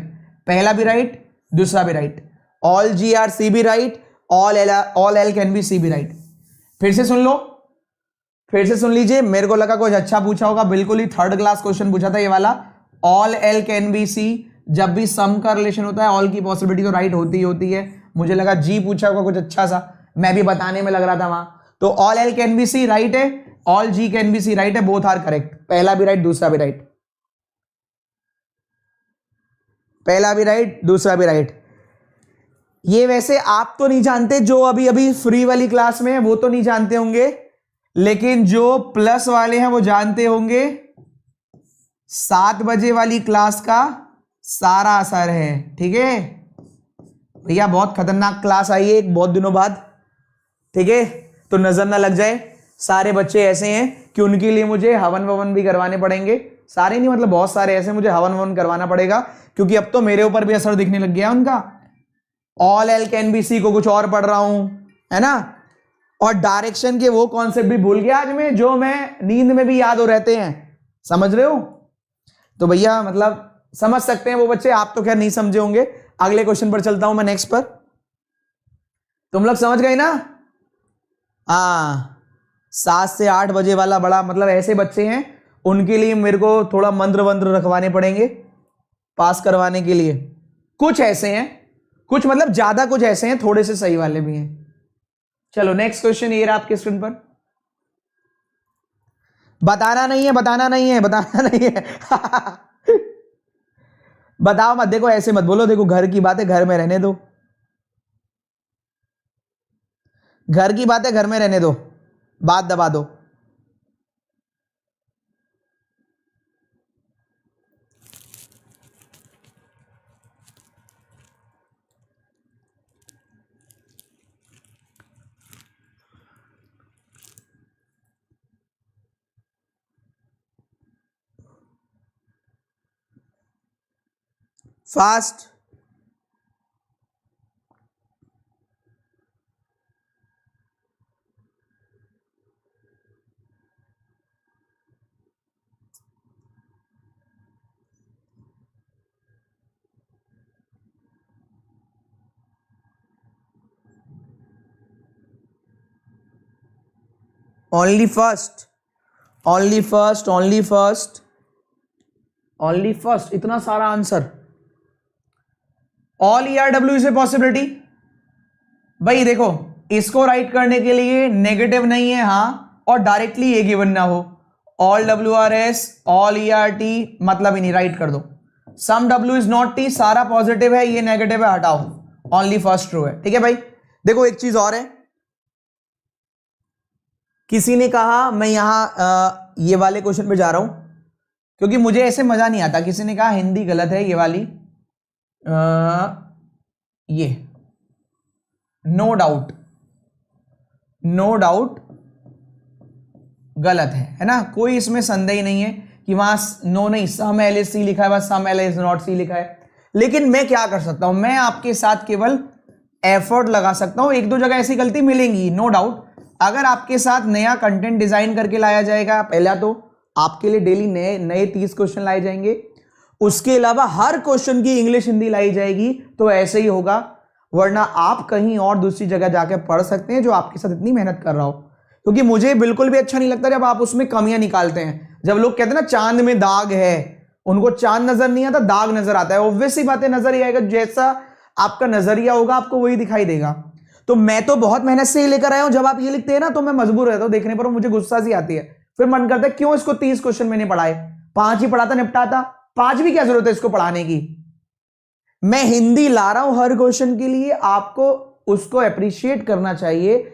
पहला भी राइट, दूसरा भी right. All G are C भी right, all L can be C भी राइट। फिर से सुन लो, फिर से सुन लीजिए, मेरे को लगा कुछ अच्छा पूछा होगा, बिल्कुल ही थर्ड क्लास क्वेश्चन पूछा था ये वाला। All L can be C, जब भी सम का रिलेशन होता है ऑल की पॉसिबिलिटी तो राइट होती ही होती है। मुझे लगा जी पूछा होगा कुछ अच्छा सा, मैं भी बताने में लग रहा था वहां। तो all L can be C right है, all G can be C right है, बोथ आर करेक्ट, पहला भी राइट दूसरा भी राइट, पहला भी राइट दूसरा भी राइट। ये वैसे आप तो नहीं जानते, जो अभी अभी फ्री वाली क्लास में है वो तो नहीं जानते होंगे, लेकिन जो प्लस वाले हैं वो जानते होंगे। 7 बजे वाली क्लास का सारा असर है, ठीक है भैया, बहुत खतरनाक क्लास आई है एक बहुत दिनों बाद, ठीक है, तो नजर ना लग जाए। सारे बच्चे ऐसे हैं कि उनके लिए मुझे हवन ववन भी करवाने पड़ेंगे, सारे नहीं मतलब बहुत सारे ऐसे, मुझे हवन ववन करवाना पड़ेगा, क्योंकि अब तो मेरे ऊपर भी असर दिखने लग गया उनका। All L can be C को कुछ और पढ़ रहा हूं, है ना, और डायरेक्शन के वो कॉन्सेप्ट भी भूल गया आज में, जो मैं नींद में भी याद हो रहते हैं, समझ रहे हो। तो भैया मतलब समझ सकते हैं वो बच्चे, आप तो खैर नहीं समझे होंगे। अगले क्वेश्चन पर चलता हूं मैं, नेक्स्ट पर। तुम लोग समझ गए ना? हाँ, 7 से 8 बजे वाला बड़ा मतलब ऐसे बच्चे हैं, उनके लिए मेरे को थोड़ा मंत्र वंत्र रखवाने पड़ेंगे पास करवाने के लिए। कुछ ऐसे हैं, कुछ मतलब ज्यादा कुछ ऐसे हैं, थोड़े से सही वाले भी हैं। चलो नेक्स्ट क्वेश्चन ये रहा आपके स्क्रीन पर। बताना नहीं है, बताना नहीं है, बताना नहीं है बताओ मत, देखो ऐसे मत बोलो, देखो घर की बातें घर में रहने दो, घर की बातें घर में रहने दो, बात दबा दो। Fast, only first, only first, only first, only first, इतना सारा answer. All ERW is a possibility. भाई देखो, इसको राइट करने के लिए नेगेटिव नहीं है, हाँ, और डायरेक्टली ये गिवन ना हो। ऑल WRS, ऑल ERT, मतलब ही नहीं, राइट कर दो। सम W इज नॉट T, सारा पॉजिटिव है, ये नेगेटिव है, हटाओ। ओनली फर्स्ट ट्रू है। ठीक है भाई। देखो एक चीज और है, किसी ने कहा, मैं यहां ये वाले क्वेश्चन पे जा रहा हूं क्योंकि मुझे ऐसे मजा नहीं आता। किसी ने कहा हिंदी गलत है, ये वाली, ये नो डाउट, नो डाउट गलत है ना, कोई इसमें संदेह नहीं है कि वहां नो नहीं, सम एल इज सी लिखा है, बस सम एल इज नॉट सी लिखा है। लेकिन मैं क्या कर सकता हूं, मैं आपके साथ केवल एफर्ट लगा सकता हूं। एक दो जगह ऐसी गलती मिलेंगी, नो डाउट। अगर आपके साथ नया कंटेंट डिजाइन करके लाया जाएगा, पहला तो आपके लिए डेली नए नए 30 क्वेश्चन लाए जाएंगे, उसके अलावा हर क्वेश्चन की इंग्लिश हिंदी लाई जाएगी, तो ऐसे ही होगा। वरना आप कहीं और दूसरी जगह जाकर पढ़ सकते हैं जो आपके साथ इतनी मेहनत कर रहा हो। क्योंकि मुझे बिल्कुल भी अच्छा नहीं लगता जब आप उसमें कमियां निकालते हैं। जब लोग कहते हैं ना चांद में दाग है, उनको चांद नजर नहीं आता, दाग नजर आता है। ऑब्वियस सी बातें, नजर ही आएगा, जैसा आपका नजरिया होगा आपको वही दिखाई देगा। तो मैं तो बहुत मेहनत से ही लेकर आया हूं। जब आप ये लिखते हैं ना तो मैं मजबूर रहता हूं देखने पर, मुझे गुस्सा सी आती है। फिर मन करता है क्यों इसको 30 क्वेश्चन मैंने पढ़ाए, 5 ही पढ़ाता निपटाता। 5 भी क्या जरूरत है इसको पढ़ाने की। मैं हिंदी ला रहा हूं हर क्वेश्चन के लिए, आपको उसको अप्रिशिएट करना चाहिए।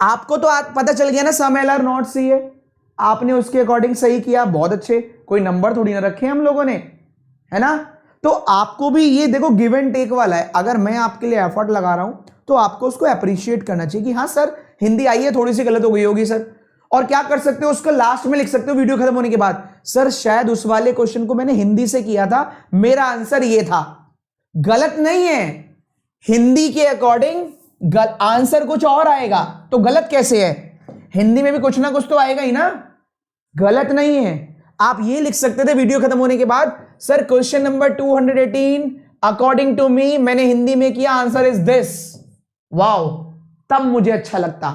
आपको तो पता चल गया ना सम एल आर नॉट सी है, आपने उसके अकॉर्डिंग सही किया, बहुत अच्छे। कोई नंबर थोड़ी ना रखे हम लोगों ने, है ना। तो आपको भी ये देखो गिव एंड टेक वाला है। अगर मैं आपके लिए एफर्ट लगा रहा हूं तो आपको उसको अप्रिशिएट करना चाहिए कि हाँ सर हिंदी आई है, थोड़ी सी गलत हो गई होगी सर। और क्या कर सकते हो, उसको लास्ट में लिख सकते हो वीडियो खत्म होने के बाद, सर शायद उस वाले क्वेश्चन को मैंने हिंदी से किया था, मेरा आंसर ये था। गलत नहीं है, हिंदी के अकॉर्डिंग आंसर कुछ और आएगा, तो गलत कैसे है। हिंदी में भी कुछ ना कुछ तो आएगा ही ना, गलत नहीं है। आप ये लिख सकते थे वीडियो खत्म होने के बाद, sir question number 218 according to me मैंने हिंदी में किया, आंसर इज दिस। वाओ, तब मुझे अच्छा लगता।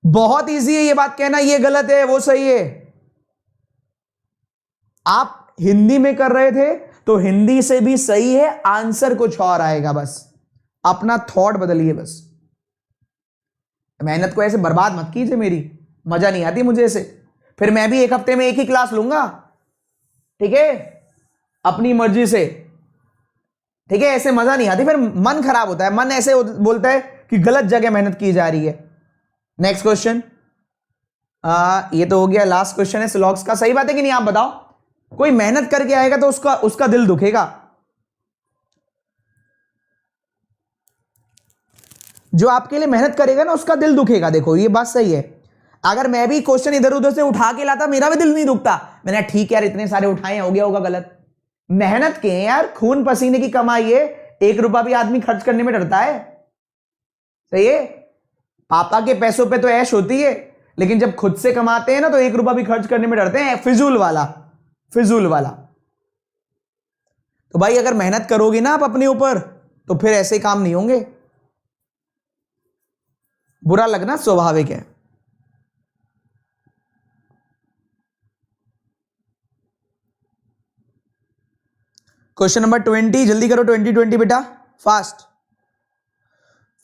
बहुत इजी है ये बात कहना, ये गलत है वो सही है। आप हिंदी में कर रहे थे तो हिंदी से भी सही है, आंसर कुछ और आएगा। बस अपना थॉट बदलिए। बस मेहनत को ऐसे बर्बाद मत कीजिए, मेरी मजा नहीं आती मुझे ऐसे। फिर मैं भी एक हफ्ते में एक ही क्लास लूंगा, ठीक है, अपनी मर्जी से, ठीक है। ऐसे मजा नहीं आती, फिर मन खराब होता है, मन ऐसे बोलता है कि गलत जगह मेहनत की जा रही है। नेक्स्ट क्वेश्चन, ये तो हो गया, लास्ट क्वेश्चन है स्लॉग्स का। सही बात है कि नहीं आप बताओ, कोई मेहनत करके आएगा तो उसका दिल दुखेगा। जो आपके लिए मेहनत करेगा ना उसका दिल दुखेगा। देखो ये बात सही है। अगर मैं भी क्वेश्चन इधर उधर से उठा के लाता, मेरा भी दिल नहीं दुखता। मैंने ठीक यार इतने सारे उठाए, हो गया होगा गलत। मेहनत के यार, खून पसीने की कमाई है, 1 रुपया भी आदमी खर्च करने में डरता है। सही है, पापा के पैसों पे तो ऐश होती है, लेकिन जब खुद से कमाते हैं ना तो 1 रुपया भी खर्च करने में डरते हैं। फिजूल वाला, फिजूल वाला। तो भाई अगर मेहनत करोगे ना आप अपने ऊपर, तो फिर ऐसे काम नहीं होंगे। बुरा लगना स्वाभाविक है। क्वेश्चन नंबर 20, जल्दी करो 20 बेटा, fast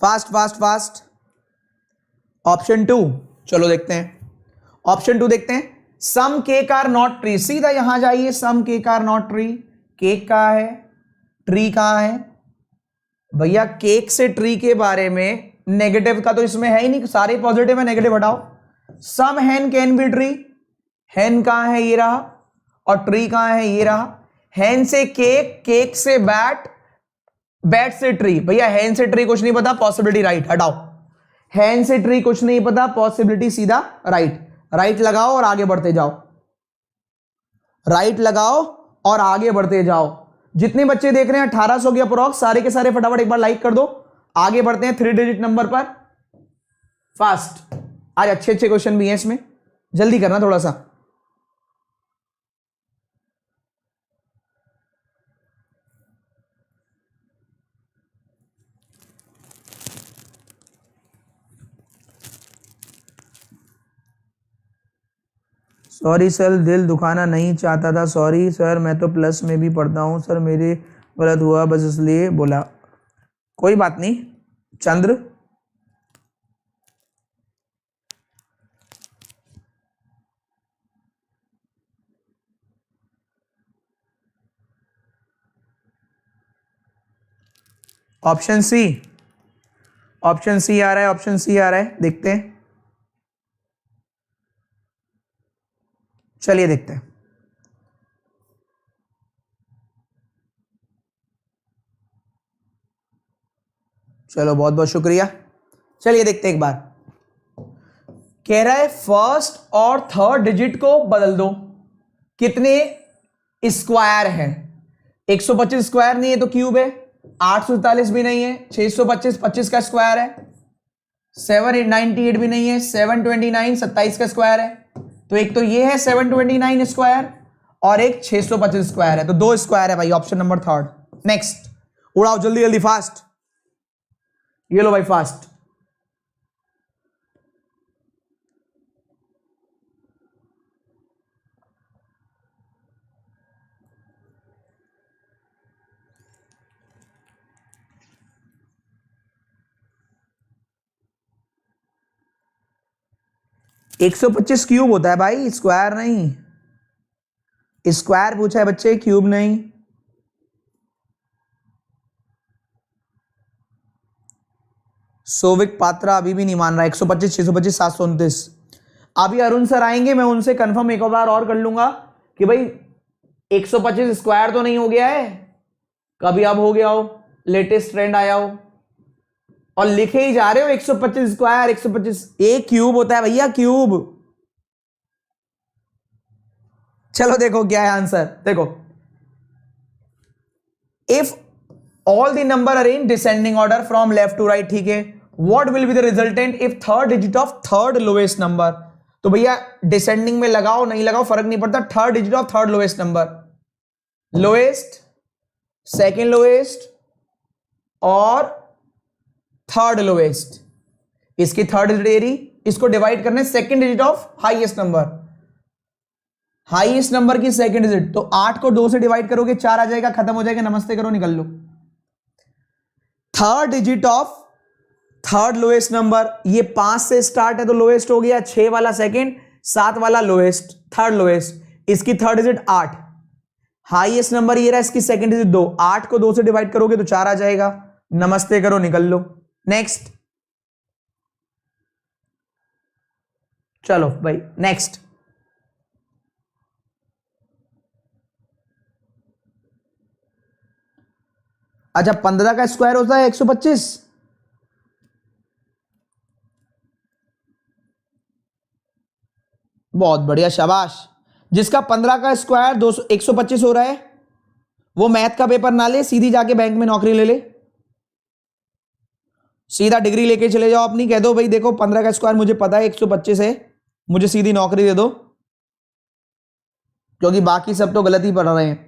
fast fast fast. Option 2, चलो देखते हैं। ऑप्शन 2 देखते हैं। Some cake are not tree, सीधा यहां जाइए। Some cake are not tree, cake कहां है, ट्री कहां है। भैया केक से ट्री के बारे में नेगेटिव का तो इसमें है ही नहीं, सारे पॉजिटिव है, नेगेटिव हटाओ। सम हैन कैन बी ट्री, हैन कहां है, ये रहा, और ट्री कहां है, ये रहा। हैन से केक, केक से बैट, बैट से ट्री। भैया हैन से ट्री कुछ नहीं पता, पॉसिबिलिटी राइट, हटाओ। हैन से ट्री कुछ नहीं पता, पॉसिबिलिटी सीधा राइट। राइट लगाओ और आगे बढ़ते जाओ, राइट लगाओ और आगे बढ़ते जाओ। जितने बच्चे देख रहे हैं 1800 के अप्रोक्स, सारे के सारे फटाफट एक बार लाइक कर दो। आगे बढ़ते हैं 3 डिजिट नंबर पर, फास्ट। आज अच्छे अच्छे क्वेश्चन भी हैं इसमें, जल्दी करना थोड़ा सा। सॉरी सर, दिल दुखाना नहीं चाहता था। सॉरी सर, मैं तो प्लस में भी पढ़ता हूँ सर, मेरे गलत हुआ बस इसलिए बोला। कोई बात नहीं चंद्र। ऑप्शन सी, ऑप्शन सी आ रहा है, ऑप्शन सी आ रहा है, देखते हैं। चलिए देखते हैं। चलो बहुत बहुत शुक्रिया। चलिए देखते हैं एक बार। कह रहा है फर्स्ट और थर्ड डिजिट को बदल दो। कितने स्क्वायर है? 125 स्क्वायर नहीं है तो क्यूब है, 847 भी नहीं है, 625 25 का स्क्वायर है, 798 भी नहीं है, 729 27 का स्क्वायर है। तो एक तो ये है 729 स्क्वायर और एक 625 स्क्वायर है, तो दो स्क्वायर है भाई, ऑप्शन नंबर थर्ड। नेक्स्ट, उड़ाओ जल्दी जल्दी फास्ट, ये लो भाई फास्ट। एक 125 क्यूब होता है भाई, स्क्वायर नहीं। स्क्वायर पूछा है बच्चे, क्यूब नहीं। सोविक पात्रा अभी भी नहीं मान रहा। 125 625 729। अभी अरुण सर आएंगे, मैं उनसे कंफर्म एक बार और कर लूंगा कि भाई 125 स्क्वायर तो नहीं हो गया है, कभी अब हो गया हो, लेटेस्ट ट्रेंड आया हो, और लिखे ही जा रहे हो 125 स्क्वायर 125। एक क्यूब होता है भैया, क्यूब। चलो देखो क्या है आंसर, देखो। If all the number are in descending order from left to right, ठीक है, what will be the resultant if third digit of third lowest number. तो भैया डिसेंडिंग में लगाओ नहीं लगाओ फर्क नहीं पड़ता, third digit of third lowest number, lowest, second lowest और थर्ड लोएस्ट, इसकी थर्ड डिजिट एरी, इसको डिवाइड करने second digit of highest number, highest number की सेकेंड डिजिट। तो 8 को 2 से डिवाइड करोगे 4 आ जाएगा, खत्म हो जाएगा, नमस्ते करो निकल लो। Third digit of third lowest number, ये 5 से स्टार्ट है तो लोएस्ट हो गया, 6 वाला सेकेंड, 7 वाला लोएस्ट, थर्ड लोएस्ट, इसकी थर्ड डिजिट 8, हाईएस्ट नंबर ये रहा, इसकी सेकेंड डिजिट 2, 8 को 2 से डिवाइड करोगे तो 4 आ जाएगा, नमस्ते करो निकल लो। नेक्स्ट, चलो भाई नेक्स्ट। अच्छा 15 का स्क्वायर होता है 125, बहुत बढ़िया शाबाश। जिसका 15 का स्क्वायर 200 125 हो रहा है वो मैथ का पेपर ना ले, सीधी जाके बैंक में नौकरी ले ले, सीधा डिग्री लेके चले जाओ अपनी, कह दो भाई देखो 15 का स्क्वायर मुझे पता है 125 है, मुझे सीधी नौकरी दे दो, क्योंकि बाकी सब तो गलत ही पढ़ रहे हैं।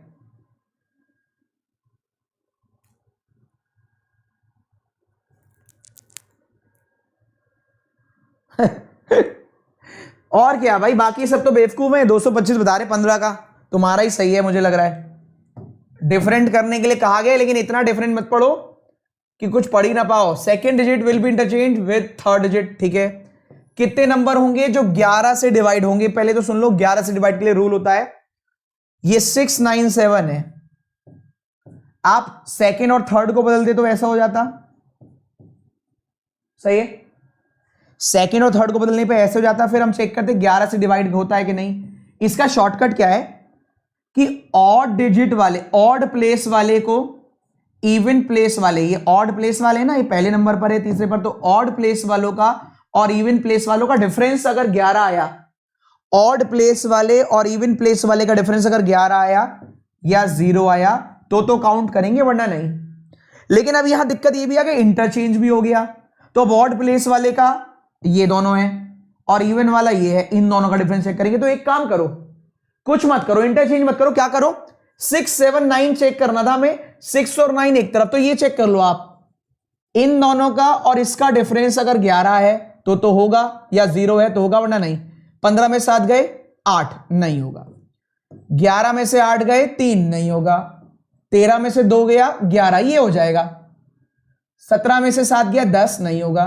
और क्या भाई, बाकी सब तो बेवकूफ है, 225 बता रहे 15 का, तुम्हारा ही सही है मुझे लग रहा है। डिफरेंट करने के लिए कहा गया, लेकिन इतना डिफरेंट मत पढ़ो कि कुछ पढ़ ही ना पाओ। Second digit will be interchange with third digit, ठीक है। कितने नंबर होंगे जो 11 से डिवाइड होंगे, पहले तो सुन लो 11 से डिवाइड के लिए रूल होता है, ये 697 है, आप सेकेंड और थर्ड को बदलते तो ऐसा हो जाता, सही है, सेकेंड और थर्ड को बदलने पे ऐसे हो जाता। फिर हम चेक करते 11 से डिवाइड होता है कि नहीं। इसका शॉर्टकट क्या है कि ऑड डिजिट वाले, ऑड प्लेस वाले को इवन प्लेस वाले, ये ऑड प्लेस वाले ना, ये पहले नंबर पर है तीसरे पर, तो ऑड प्लेस वालों का और इवन प्लेस वालों का डिफरेंस अगर 11 आया, ऑड प्लेस वाले और इवन प्लेस वाले का डिफरेंस अगर 11 आया या 0 आया तो काउंट करेंगे, वरना नहीं। लेकिन अब यहां दिक्कत ये भी आ गई, इंटरचेंज भी हो गया, तो अब ऑड प्लेस वाले का ये दोनों है और इवन वाला ये है, इन दोनों का डिफरेंस चेक करेंगे। तो एक काम करो, कुछ मत करो, इंटरचेंज मत करो, क्या करो, 6 7 9 चेक करना था हमें, 6 और 9 एक तरफ, तो ये चेक कर लो आप, इन दोनों का और इसका डिफरेंस अगर 11 है तो होगा, या 0 है तो होगा, वरना नहीं। 15 में 7 गए, 8 नहीं होगा। 11 में से 8 गए 3 नहीं होगा। 13 में से 2 गया 11 ये हो जाएगा। 17 में से 7 गया 10 नहीं होगा।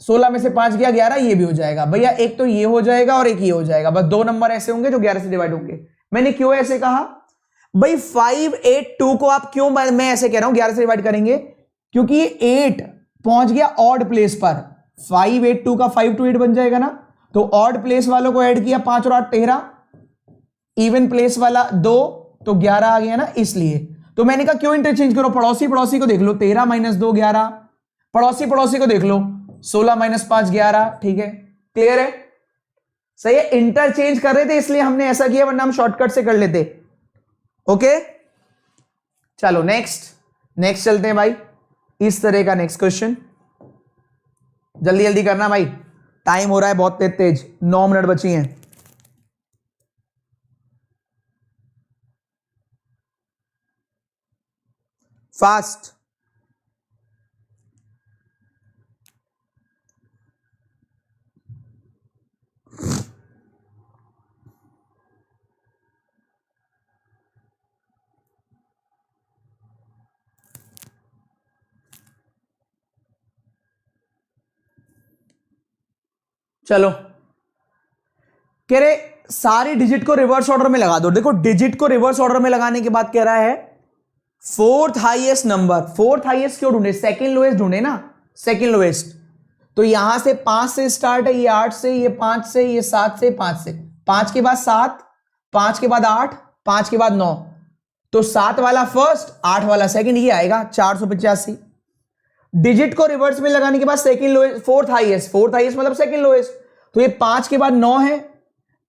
16 में से 5 गया 11 ये भी हो जाएगा। भैया एक तो ये हो जाएगा और एक ये हो जाएगा, बस 2 नंबर ऐसे होंगे जो 11 से डिवाइड होंगे। मैंने क्यों ऐसे कहा भाई 5 8 2 को आप क्यों मैं ऐसे कह रहा हूं 11 से डिवाइड करेंगे, क्योंकि ये 8 पहुंच गया ऑड प्लेस पर। 5 8 2 का 5 to 8 बन जाएगा ना, तो ऑड प्लेस वालों को ऐड किया 5 और 8 13, इवन प्लेस वाला 2 तो 11 आ गया ना, इसलिए। तो मैंने कहा क्यों इंटरचेंज करो, पड़ोसी पड़ोसी को देख लो, 13 - 2 11, पड़ोसी पड़ोसी को देख लो 16 - 5 11। ठीक है, क्लियर है, सही है। इंटरचेंज कर रहे थे इसलिए हमने ऐसा किया, वरना हम शॉर्टकट से कर लेते। ओके चलो नेक्स्ट चलते हैं भाई। इस तरह का नेक्स्ट क्वेश्चन, जल्दी जल्दी करना भाई, टाइम हो रहा है बहुत तेज, 9 मिनट बची हैं। फास्ट। चलो कह रहे सारी डिजिट को रिवर्स ऑर्डर में लगा दो। देखो डिजिट को रिवर्स ऑर्डर में लगाने के बाद कह रहा है fourth highest number. Fourth highest क्यों ढूंढे, सेकंड लोएस्ट ढूंढे ना, सेकंड लोएस्ट। तो यहां से 5 से स्टार्ट है, ये 8 से, ये 5 से, ये 7 से, 5 से, 5 के बाद 7, 5 के बाद 8, 5 के बाद 9, तो 7 वाला फर्स्ट 8 वाला सेकंड, ये आएगा 485। डिजिट को रिवर्स में लगाने के बाद सेकंड लोएस्ट, फोर्थ हाईएस्ट मतलब सेकंड लोएस्ट, तो ये 5 के बाद 9 है,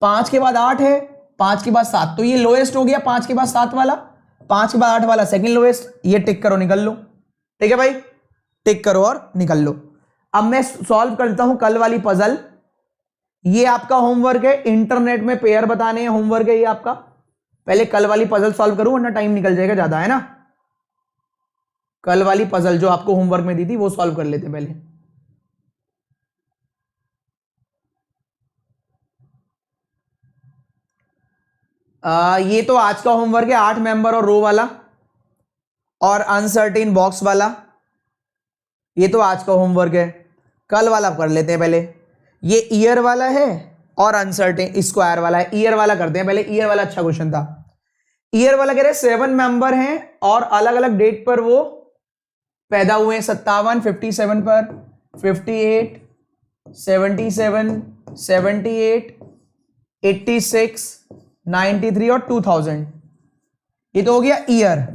5 के बाद 8 है, 5 के बाद 7, तो ये लोएस्ट हो गया 5 के बाद 7 वाला, 5 के बाद 8 वाला सेकंड लोएस्ट। ये टिक करो निकल लो, ठीक है भाई, टिक करो और निकल लो। अब मैं सॉल्व करता हूं कल वाली पजल। ये आपका होमवर्क है, इंटरनेट में पेयर बताने हैं, होमवर्क है ये आपका। पहले कल वाली पजल सॉल्व करूं वरना टाइम निकल जाएगा ज्यादा, है ना। कल वाली पजल जो आपको होमवर्क में दी थी वो सॉल्व कर लेते पहले। ये तो आज का होमवर्क है, 8 मेंबर और रो वाला और अनसर्टेन बॉक्स वाला, ये तो आज का होमवर्क है। कल वाला कर लेते हैं पहले। ये ईयर वाला है और अनसर्टेन स्क्वायर वाला है। ईयर वाला करते हैं पहले, ईयर वाला अच्छा क्वेश्चन था। ईयर वाला कह रहे 7 मेंबर हैं और अलग अलग डेट पर वो पैदा हुए हैं। 57 57 पर, 58 77 78 86 93 और 2000। ये तो हो गया ईयर।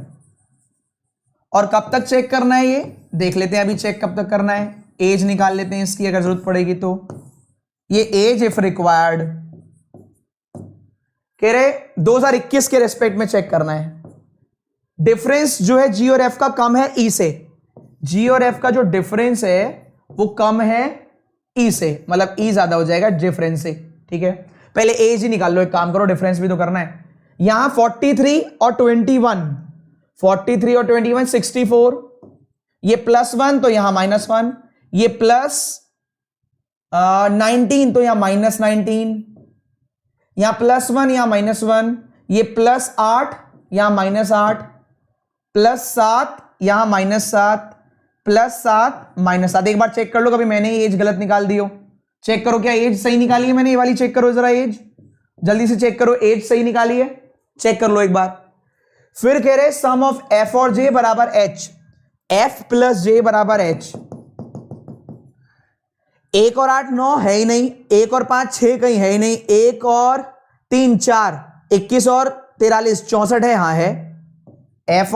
और कब तक चेक करना है ये देख लेते हैं, अभी चेक कब तक करना है। एज निकाल लेते हैं इसकी अगर जरूरत पड़ेगी तो। ये एज इफ रिक्वायर्ड कह रहे 2021 के रेस्पेक्ट में चेक करना है। डिफरेंस जो है जी और एफ का कम है ई से, जी और एफ का जो डिफरेंस है वो कम है ई से, मतलब ई ज्यादा हो जाएगा डिफरेंस से। ठीक है, पहले एज ही निकाल लो, एक काम करो डिफरेंस भी तो करना है। यहां 43 और 21, 43 और 21 64, ये +1 तो यहां -1, ये प्लस 19 तो यहां -19, यहां +1 यहां -1, ये +8 यहां -8, +7 यहां -7, +7 -7। एक बार चेक कर लो, कभी मैंने एज गलत निकाल दी हो। चेक करो क्या एज सही निकाली है मैंने, ये वाली चेक करो जरा, एज जल्दी से चेक करो, एज सही निकाली है, चेक कर लो एक बार। फिर कह रहे सम ऑफ एफ और जे बराबर एच, एफ प्लस जे बराबर एच। 1 और 8 9 है ही नहीं, 1 और 5 6 कहीं है ही नहीं, 1 और 3 4, 21 और 43 64 है, हाँ है। एफ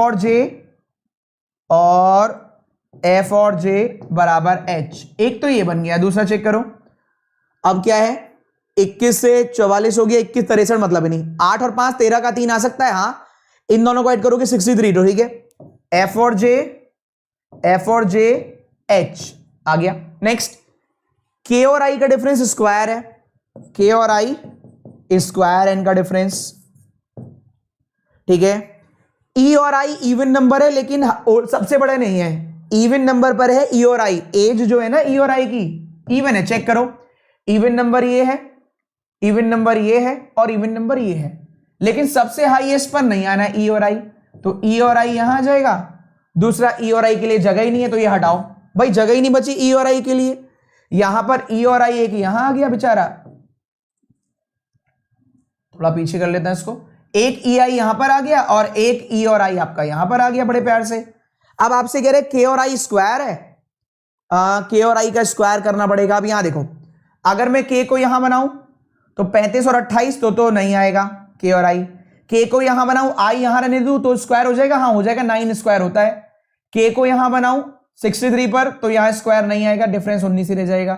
और जे बराबर एच, एक तो ये बन गया, दूसरा चेक करो। अब क्या है, 21 से 44 हो गया, 21 63 मतलब ही नहीं, 8 और 5 13 का 3 आ सकता है, हाँ। इन दोनों को ऐड करोगे 63, तो ठीक है। एफ और जे एच आ गया। नेक्स्ट, के और आई का डिफरेंस स्क्वायर है, के और आई स्क्वायर एन का डिफरेंस, ठीक है। ई और आई इवन नंबर है लेकिन सबसे बड़े नहीं है, इवन नंबर पर है ई और आई। एज जो है ना ई और आई की इवन है, चेक करो, इवन नंबर ये है इवन नंबर ये है और इवन नंबर ये है, लेकिन सबसे हाईएस्ट पर नहीं आना ई और आई, तो ई और आई यहां आ जाएगा। दूसरा ई और आई के लिए जगह ही नहीं है, तो ये हटाओ भाई, जगह ही नहीं बची ई और आई के लिए। यहां पर ई और आई एक यहां आ गया बेचारा, थोड़ा पीछे कर लेते हैं इसको, एक ई आई यहां पर आ गया और एक ई और आई आपका यहां पर आ गया बड़े प्यार से। अब आपसे कह रहे के और आई स्क्वायर है, के और आई का स्क्वायर करना पड़ेगा। अब यहां देखो, अगर मैं के को यहां बनाऊं तो 35 और 28 तो नहीं आएगा के और आई। के को यहां बनाऊं, आई यहां रहने दूं तो स्क्वायर हो जाएगा, हाँ हो जाएगा, 9 स्क्वायर होता है। के को यहां बनाऊं 63 पर तो यहां स्क्वायर नहीं आएगा, डिफरेंस 19 ही रह जाएगा।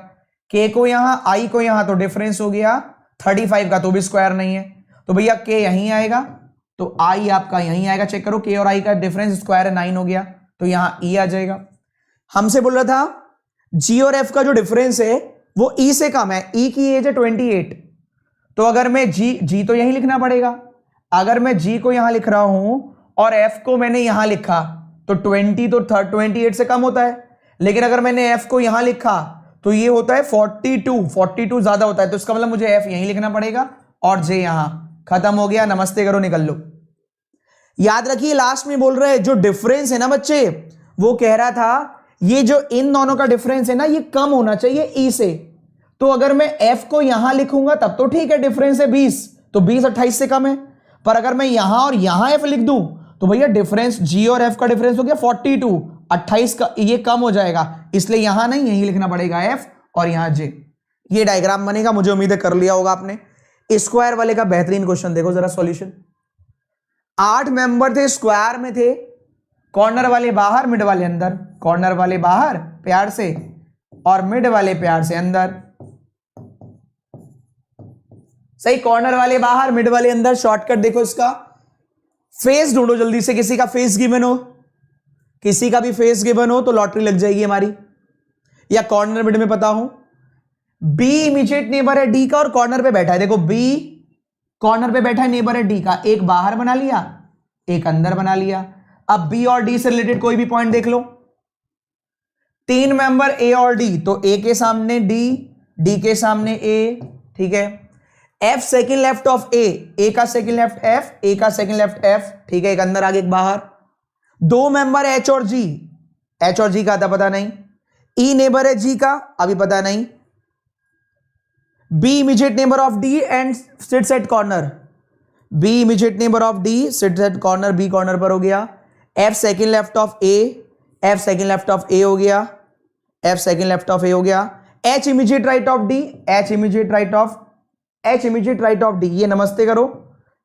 के को यहां, आई को यहां तो डिफरेंस हो गया 35 का, तो भी स्क्वायर नहीं है, तो भैया के यहीं आएगा, तो आई आपका यहीं आएगा। चेक करो, के और आई का डिफरेंस स्क्वायर है 9 हो गया, तो यहां ई आ जाएगा। हमसे बोल रहा था जी और एफ का जो डिफरेंस है वो ई से कम है, ई की एज है 28, तो अगर मैं जी तो यहीं लिखना पड़ेगा। अगर मैं जी को यहां लिख रहा हूं और एफ को मैंने यहां लिखा तो 20 तो 28 से कम होता है, लेकिन अगर मैंने एफ को यहां लिखा तो ये होता है 42 ज्यादा होता है, तो इसका मतलब मुझे एफ यहीं लिखना पड़ेगा और जे यहां। खत्म हो गया, नमस्ते करो, निकल लो। याद रखिए लास्ट में बोल रहे हैं जो डिफरेंस है ना बच्चे, वो कह रहा था ये जो इन दोनों का डिफरेंस है ना ये कम होना चाहिए ई से। तो अगर मैं एफ को यहां लिखूंगा तब तो ठीक है, डिफरेंस है 20, तो 20 28 से कम है, पर अगर मैं यहां और यहां एफ लिख दूं तो भैया डिफरेंस जी और एफ का डिफरेंस हो गया 42, 28 का, ये कम हो जाएगा, इसलिए यहां नहीं यहीं लिखना पड़ेगा एफ और यहां जे। ये डायग्राम बनेगा, मुझे उम्मीद है कर लिया होगा आपने। स्क्वायर वाले का बेहतरीन क्वेश्चन देखो जरा सॉल्यूशन। 8 मेंबर थे, स्क्वायर में थे, कॉर्नर वाले बाहर मिड वाले अंदर, कॉर्नर वाले बाहर प्यार से और मिड वाले प्यार से अंदर। सही, कॉर्नर वाले बाहर मिड वाले अंदर। शॉर्टकट देखो इसका, फेस ढूंढो जल्दी से, किसी का फेस गिवन हो, किसी का भी फेस गिवन हो तो लॉटरी लग जाएगी हमारी, या कॉर्नर मिड में पता हो। बी इमीडिएट नेबर है डी का और कॉर्नर पे बैठा है, देखो बी कॉर्नर पे बैठा है, नेबर है डी का, एक बाहर बना लिया एक अंदर बना लिया। अब बी और डी से रिलेटेड कोई भी पॉइंट देख लो, 3 मेंबर ए और डी, तो ए के सामने डी, डी के सामने ए, ठीक है। एफ सेकंड लेफ्ट ऑफ ए का सेकंड लेफ्ट एफ, ए का सेकंड लेफ्ट एफ, ठीक है, एक अंदर आगे एक बाहर। 2 मेंबर एच और जी, एच और जी का था पता नहीं, ई नेबर है जी का अभी पता नहीं। B immediate neighbour of D and sits at corner, B immediate neighbour of D sits at corner, B corner पर हो गया। F second left of A, F second left of A हो गया, F second left of A हो गया। H immediate right of D, H immediate right of, H immediate right of D, ये नमस्ते करो,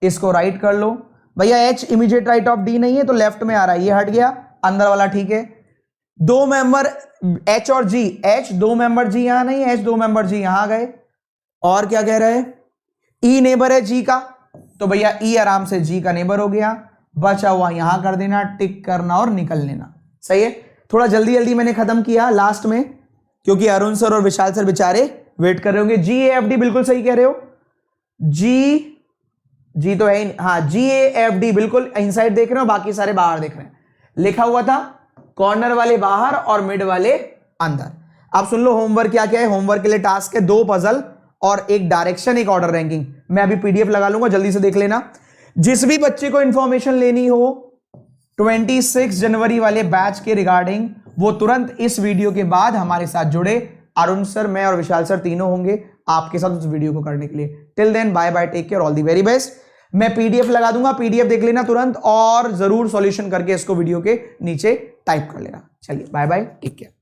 इसको राइट कर लो भैया। H immediate right of D नहीं है तो लेफ्ट में आ रहा है, ये हट गया, अंदर वाला ठीक है। 2 मेंबर एच और जी, एच 2 मेंबर जी यहां नहीं, एच 2 मेंबर जी यहां आ गए। और क्या कह रहे हैं, ई नेबर है जी का, तो भैया ई आराम से जी का नेबर हो गया, बचा हुआ यहां कर देना, टिक करना और निकल लेना। सही है, थोड़ा जल्दी जल्दी मैंने खत्म किया लास्ट में, क्योंकि अरुण सर और विशाल सर बेचारे वेट कर रहे होंगे। जी ए एफ डी बिल्कुल सही कह रहे हो, जी तो है, हाँ जी ए एफ डी बिल्कुल इनसाइड देख रहे हो, बाकी सारे बाहर देख रहे हैं। लिखा हुआ था कॉर्नर वाले बाहर और मिड वाले अंदर। अब सुन लो होमवर्क क्या क्या है। होमवर्क के लिए टास्क है 2 पजल और एक डायरेक्शन, एक ऑर्डर रैंकिंग। मैं अभी पीडीएफ लगा लूंगा, जल्दी से देख लेना। जिस भी बच्चे को इंफॉर्मेशन लेनी हो 26 जनवरी वाले बैच के रिगार्डिंग, वो तुरंत इस वीडियो के बाद हमारे साथ जुड़े। अरुण सर, मैं और विशाल सर तीनों होंगे आपके साथ उस वीडियो को करने के लिए। Till then bye bye, take care, all the very best. मैं पीडीएफ लगा दूंगा, पीडीएफ देख लेना तुरंत और जरूर सॉल्यूशन करके इसको वीडियो के नीचे टाइप कर लेना। चलिए बाय बाय, टेक केयर।